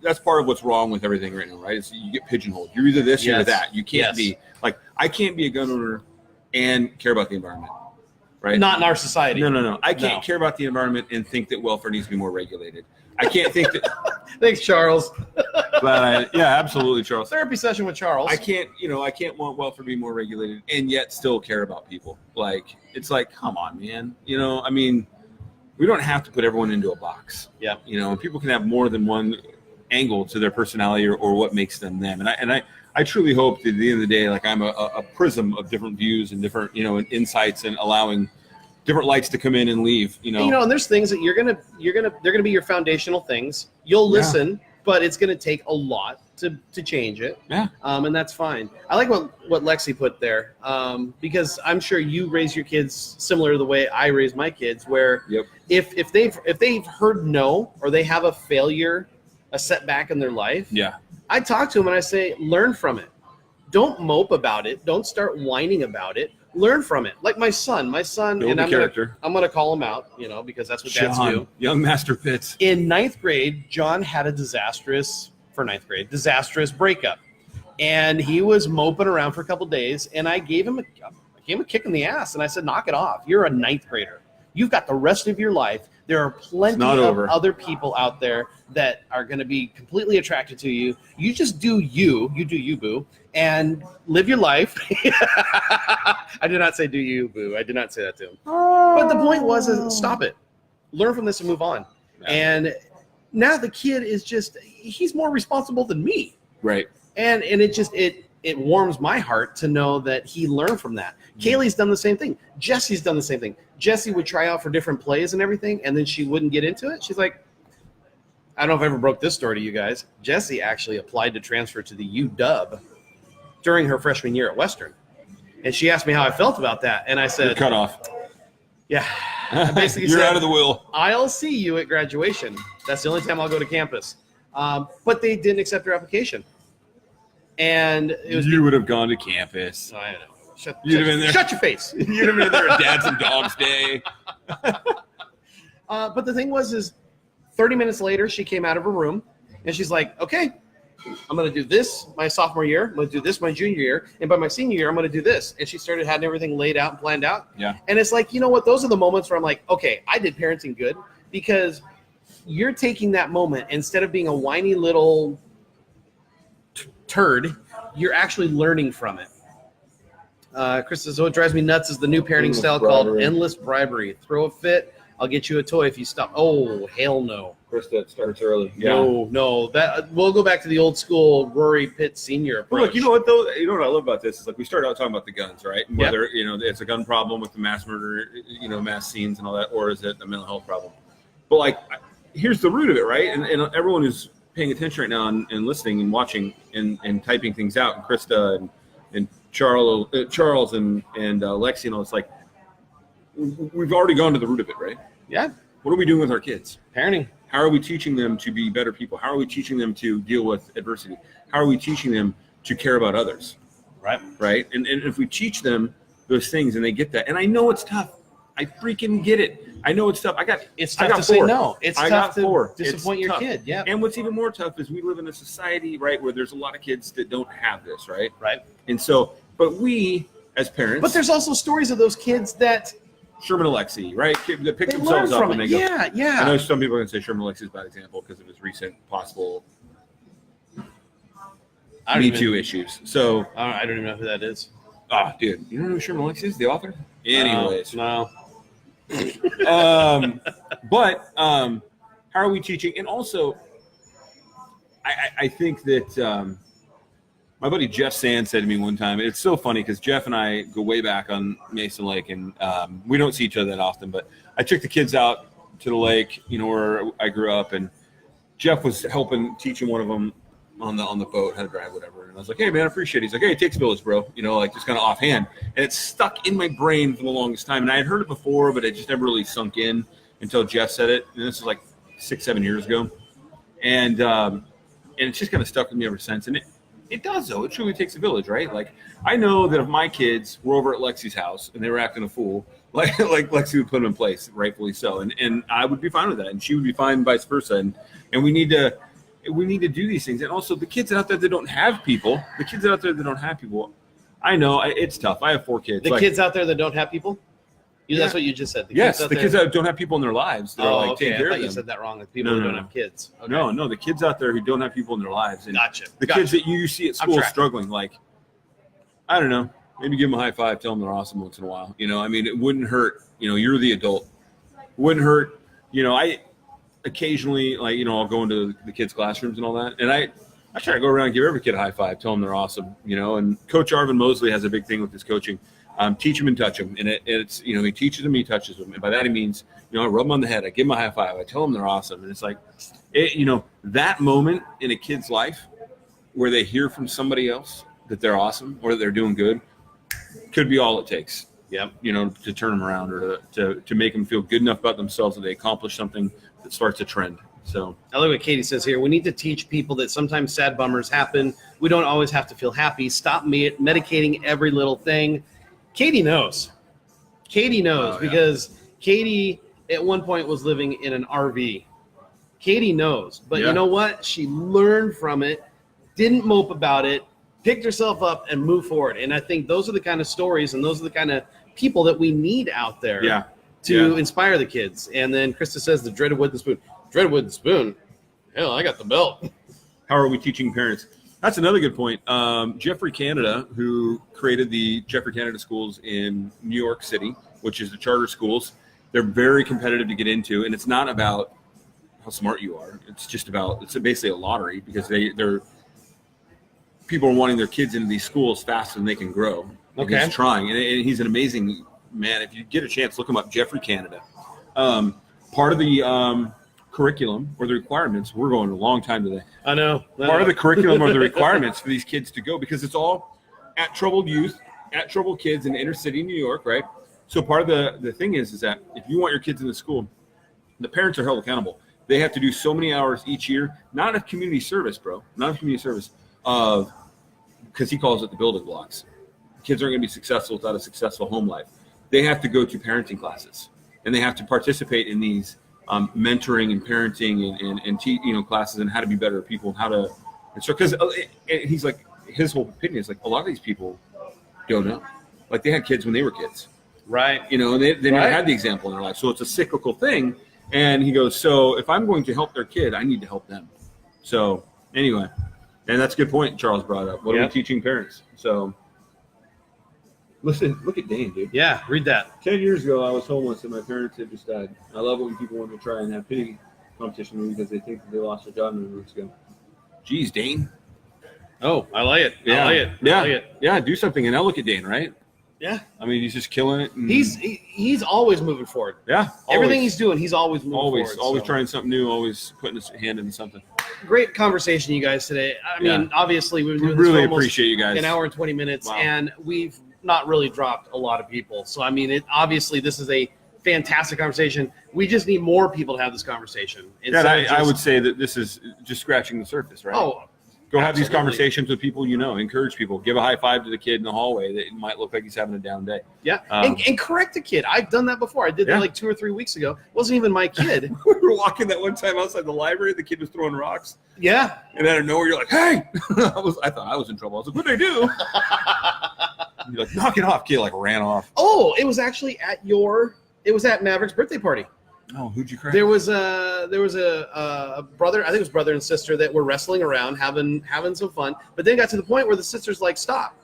that's part of what's wrong with everything right now, right? Is you get pigeonholed. You're either this or you're that. You can't be like, I can't be a gun owner and care about the environment. Right? Not in our society. No. I can't care about the environment and think that welfare needs to be more regulated. I can't think that. Thanks, Charles. But absolutely, Charles. Therapy session with Charles. I can't want welfare to be more regulated and yet still care about people. Like, it's like, come on, man. We don't have to put everyone into a box. Yeah. People can have more than one angle to their personality or what makes them them. And I truly hope that at the end of the day, like I'm a prism of different views and different, and insights and allowing different lights to come in and leave, and there's things that they're gonna be your foundational things. You'll listen, but it's gonna take a lot to change it. Yeah. And that's fine. I like what Lexi put there, because I'm sure you raise your kids similar to the way I raise my kids, where Yep. if they've heard no, or they have a failure, a setback in their life, Yeah. I talk to them and I say, learn from it. Don't mope about it. Don't start whining about it. Learn from it. Like my son, Build and the I'm character. gonna call him out, because that's what dads do. John, young Master Pitts. In ninth grade, John had a disastrous breakup, and he was moping around for a couple days. And I gave him a kick in the ass, and I said, "Knock it off. You're a ninth grader. You've got the rest of your life. There are plenty of other people out there that are going to be completely attracted to you. You just do you. You do you, boo, and live your life." I did not say do you, boo. I did not say that to him. But the point was, stop it. Learn from this and move on. Yeah. And now the kid is he's more responsible than me. Right. And it warms my heart to know that he learned from that. Kaylee's done the same thing. Jesse's done the same thing. Jessie would try out for different plays and everything, and then she wouldn't get into it. She's like, I don't know if I ever broke this story to you guys. Jessie actually applied to transfer to the UW during her freshman year at Western. And she asked me how I felt about that. And I said, You're cut off. Yeah. I basically You're said, out of the will. I'll see you at graduation. That's the only time I'll go to campus. But they didn't accept her application. And it was You would have gone to campus. I don't know. You'd have been there. Shut your face. You'd have been there at Dads and Dogs Day. But the thing was 30 minutes later, she came out of her room, and she's like, okay, I'm going to do this my sophomore year. I'm going to do this my junior year. And by my senior year, I'm going to do this. And she started having everything laid out and planned out. Yeah. And it's like, you know what? Those are the moments where I'm like, okay, I did parenting good, because you're taking that moment, instead of being a whiny little turd, you're actually learning from it. Chris says, what drives me nuts is the new parenting Endless style bribery. called endless bribery. Throw a fit, I'll get you a toy if you stop. Oh, hell no. Krista, it starts early. No. That we'll go back to the old school Rory Pitt Sr. approach. But look, you know what though? You know what I love about this is, like, we started out talking about the guns, right? And whether it's a gun problem with the mass murder, mass scenes and all that, or is it a mental health problem? But like, here's the root of it, right? And everyone who's paying attention right now and listening and watching and typing things out, and Krista and Charles and Lexi, it's like, we've already gone to the root of it, right? Yeah. What are we doing with our kids? Parenting. How are we teaching them to be better people? How are we teaching them to deal with adversity? How are we teaching them to care about others? Right? And if we teach them those things and they get that, and I know it's tough. I freaking get it. I know it's tough. It's tough to say no. It's tough to disappoint your tough. kid. Yeah. And what's even more tough is we live in a society, right, where there's a lot of kids that don't have this, right? Right. And so, but we as parents. But there's also stories of those kids that Sherman Alexi, right? That pick they themselves learn up from and it. they go. Yeah. I know some people are going to say Sherman Alexi is a bad example because of his recent possible Me Too issues. So, I don't even know who that is. Dude, you don't know who Sherman Alexi is, the author? Anyways. No. But how are we teaching? And also, I think that my buddy Jeff Sand said to me one time, it's so funny because Jeff and I go way back on Mason Lake, and we don't see each other that often, but I took the kids out to the lake, where I grew up, and Jeff was helping teaching one of them on the boat how to drive, whatever. And I was like, hey, man, I appreciate it. He's like, hey, it takes a village, bro, just kind of offhand. And it stuck in my brain for the longest time. And I had heard it before, but it just never really sunk in until Jeff said it. And this was like 6-7 years ago. And it's just kind of stuck with me ever since. And it does, though. It truly takes a village, right? Like, I know that if my kids were over at Lexi's house and they were acting a fool, like Lexi would put them in place, rightfully so. And I would be fine with that. And she would be fine, vice versa. And we need to do these things. And also the kids out there that don't have people, I know it's tough. I have 4 kids. The kids out there that don't have people? That's what you just said. The kids that don't have people in their lives that are taking care of them. You said that wrong. The people who don't have kids. Okay. No, the kids out there who don't have people in their lives. And Gotcha. The kids that you see at school struggling, like, I don't know, maybe give them a high five, tell them they're awesome once in a while. It wouldn't hurt. You're the adult. It wouldn't hurt. I occasionally, I'll go into the kids' classrooms and all that, and I try to go around and give every kid a high five, tell them they're awesome, and Coach Arvin Mosley has a big thing with his coaching. Teach them and touch them, and it's he teaches them, he touches them, and by that he means I rub them on the head, I give them a high five, I tell them they're awesome, and it's like that moment in a kid's life where they hear from somebody else that they're awesome or that they're doing good could be all it takes. Yep. To turn them around or to make them feel good enough about themselves that they accomplish something that starts a trend. So I like what Katie says here. We need to teach people that sometimes sad bummers happen. We don't always have to feel happy. Stop medicating every little thing. Katie knows. Because Katie at one point was living in an RV. Katie knows. But you know what? She learned from it, didn't mope about it, picked herself up and moved forward. And I think those are the kind of stories and those are the kind of people that we need out there to inspire the kids. And then Krista says the dreaded wooden spoon. Dreaded wooden spoon? Hell, I got the belt. How are we teaching parents? That's another good point. Jeffrey Canada, who created the Jeffrey Canada schools in New York City, which is the charter schools, they're very competitive to get into. And it's not about how smart you are. It's just about, it's basically a lottery because they're people are wanting their kids into these schools faster than they can grow. Okay. He's trying, and he's an amazing man. If you get a chance, look him up, Jeffrey Canada. Part of the curriculum or the requirements, we're going a long time today. I know. Part of the curriculum or the requirements for these kids to go, because it's all at troubled youth, at troubled kids in inner city New York, right? So part of the thing is that if you want your kids in the school, the parents are held accountable. They have to do so many hours each year, not of community service, bro, not of community service, because he calls it the building blocks. Kids aren't going to be successful without a successful home life. They have to go to parenting classes, and they have to participate in these mentoring and parenting and classes and how to be better people, how to. And so, because he's like, his whole opinion is like, a lot of these people don't know. Like, they had kids when they were kids, right? And they never had the example in their life. So it's a cyclical thing. And he goes, so if I'm going to help their kid, I need to help them. So anyway, and that's a good point Charles brought up. What are we teaching parents? So listen, look at Dane, dude. Yeah, read that. 10 years ago, I was homeless and my parents had just died. I love it when people want to try and have pity competition with me because they think that they lost their job many weeks ago. Jeez, Dane. Oh, I like it. Yeah. I like it. Yeah. I like it. Yeah, do something. And now look at Dane, right? Yeah. I mean, he's just killing it. And He's always moving forward. Yeah. Everything he's doing, he's always moving forward. Always trying something new, always putting his hand into something. Great conversation, you guys, today. I mean, obviously, we've been doing really this for appreciate you guys. an hour and 20 minutes, Wow. and we've not really dropped a lot of people. So, I mean, obviously, this is a fantastic conversation. We just need more people to have this conversation. I would say that this is just scratching the surface, right? Oh, go have these absolutely. Conversations with people you know. Encourage people. Give a high five to the kid in the hallway that might look like he's having a down day. Yeah, and correct a kid. I've done that before. I did that like 2 or 3 weeks ago. Wasn't even my kid. We were walking that one time outside the library. The kid was throwing rocks. Yeah. And out of nowhere, you're like, hey! I thought I was in trouble. I was like, what'd I do? You're like, knock it off. Kid like ran off. Oh, it was actually it was at Maverick's birthday party. Oh, who'd you cry? There was a brother, I think it was brother and sister, that were wrestling around, having some fun. But then it got to the point where the sister's like, stop.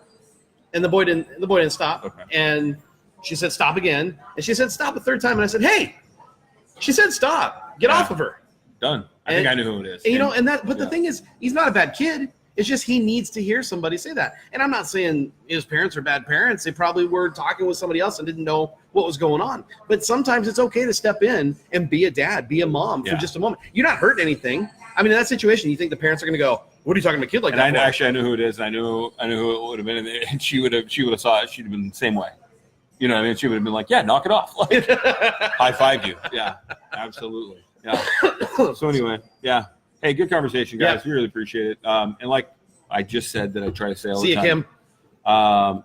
And the boy didn't stop. Okay. And she said, stop again. And she said, stop a third time. And I said, hey, she said, stop, get off of her. Done. I think I knew who it is. But the thing is, he's not a bad kid. It's just he needs to hear somebody say that. And I'm not saying his parents are bad parents. They probably were talking with somebody else and didn't know what was going on. But sometimes it's okay to step in and be a dad, be a mom for just a moment. You're not hurting anything. I mean, in that situation, you think the parents are going to go, what are you talking to a kid like that? And I knew who it is. And I knew who it would have been. And she would have saw it. She'd have been the same way. You know what I mean? She would have been like, yeah, knock it off. Like, high-fived you. Yeah, absolutely. Yeah. So anyway, yeah. Hey, good conversation, guys. We really appreciate it. And like I just said that I try to say all the time. See you, Kim.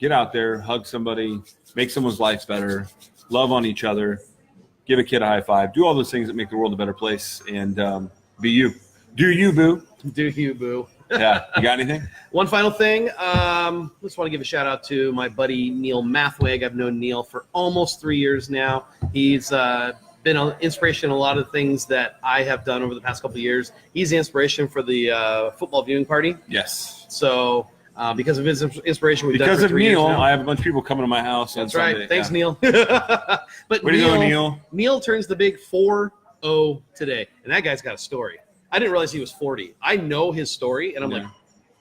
Get out there, hug somebody, make someone's life better, love on each other, give a kid a high five, do all those things that make the world a better place, and be you. Do you, boo. Do you, boo. Yeah. You got anything? One final thing. Just want to give a shout out to my buddy Neil Mathwig. I've known Neil for almost 3 years now. He's been an inspiration in a lot of things that I have done over the past couple of years. He's the inspiration for the football viewing party. Yes. So because of his inspiration, we've done because it for of 3 years Neil, now. I have a bunch of people coming to my house. That's on right. Sunday. Thanks, Neil. But way to go, Neil. Neil turns the big 4-0 today, and that guy's got a story. I didn't realize he was 40. I know his story, and I'm like,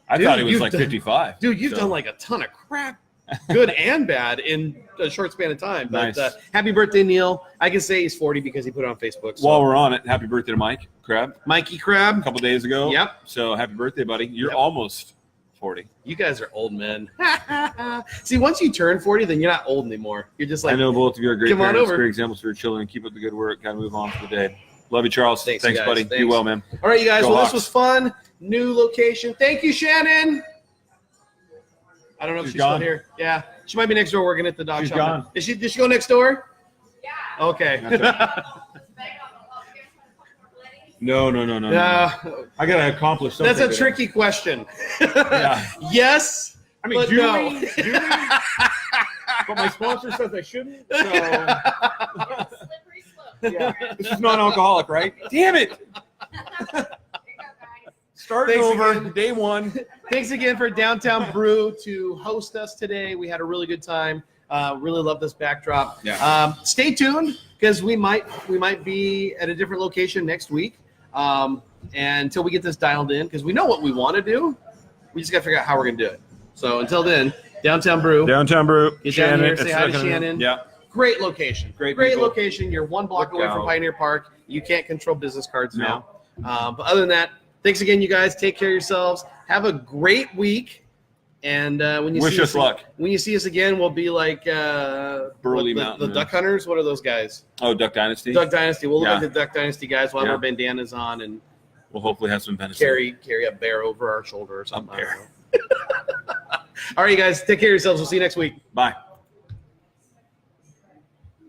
I thought he was like 55. Dude, you've done like a ton of crap. good and bad in a short span of time. But Nice. Happy birthday, Neil. I can say he's 40 because he put it on Facebook. So. While we're on it, happy birthday to Mike Crab Mikey Crab. a couple days ago. Yep. So happy birthday, buddy. You're Yep. almost 40. You guys are old men. See, once you turn 40, then you're not old anymore. You're just like, I know both of you are great come on parents, over. great examples for your children. Keep up the good work. Got to move on for the day. Love you, Charles. Thanks, Thanks you guys. buddy. Be Thanks. well, man. all right, you guys. Go Well, Hawks. this was fun. New location. Thank you, Shannon. I don't know if She's she's still gone. here. Yeah, she might be next door working at the dog She's shop. gone. Did she go next door? Yeah. Okay. That's No. I got to accomplish something. That's a today. tricky question. Yeah. Yes, I mean, but do no. we? Do we? But my sponsor says I shouldn't. So Slippery slope. yeah, this is non-alcoholic, right? Damn it! Here you go, guys. Starting Thanks over, again. day one. Thanks again for Downtown Brew to host us today. We had a really good time. Really love this backdrop. Yeah. Stay tuned because we might be at a different location next week. And until we get this dialed in, because we know what we want to do, we just got to figure out how we're gonna do it. So until then, Downtown Brew. Downtown Brew. Get down here, say it's hi to not gonna- Shannon. Yeah. Great location. Great people. location. You're one block Look away from out. Pioneer Park. You can't control business cards No. now. But other than that, thanks again, you guys. Take care of yourselves. Have a great week. And when you Wish see us luck. When you see us again, we'll be like Burley the Mountain. Duck Hunters. What are those guys? Oh, Duck Dynasty. Duck Dynasty. We'll look Yeah. like the Duck Dynasty guys. We'll have Yeah. our bandanas on and We'll hopefully have some venison. carry a bear over our shoulder or something. A bear. I don't know. All right, you guys. Take care of yourselves. We'll see you next week. Bye.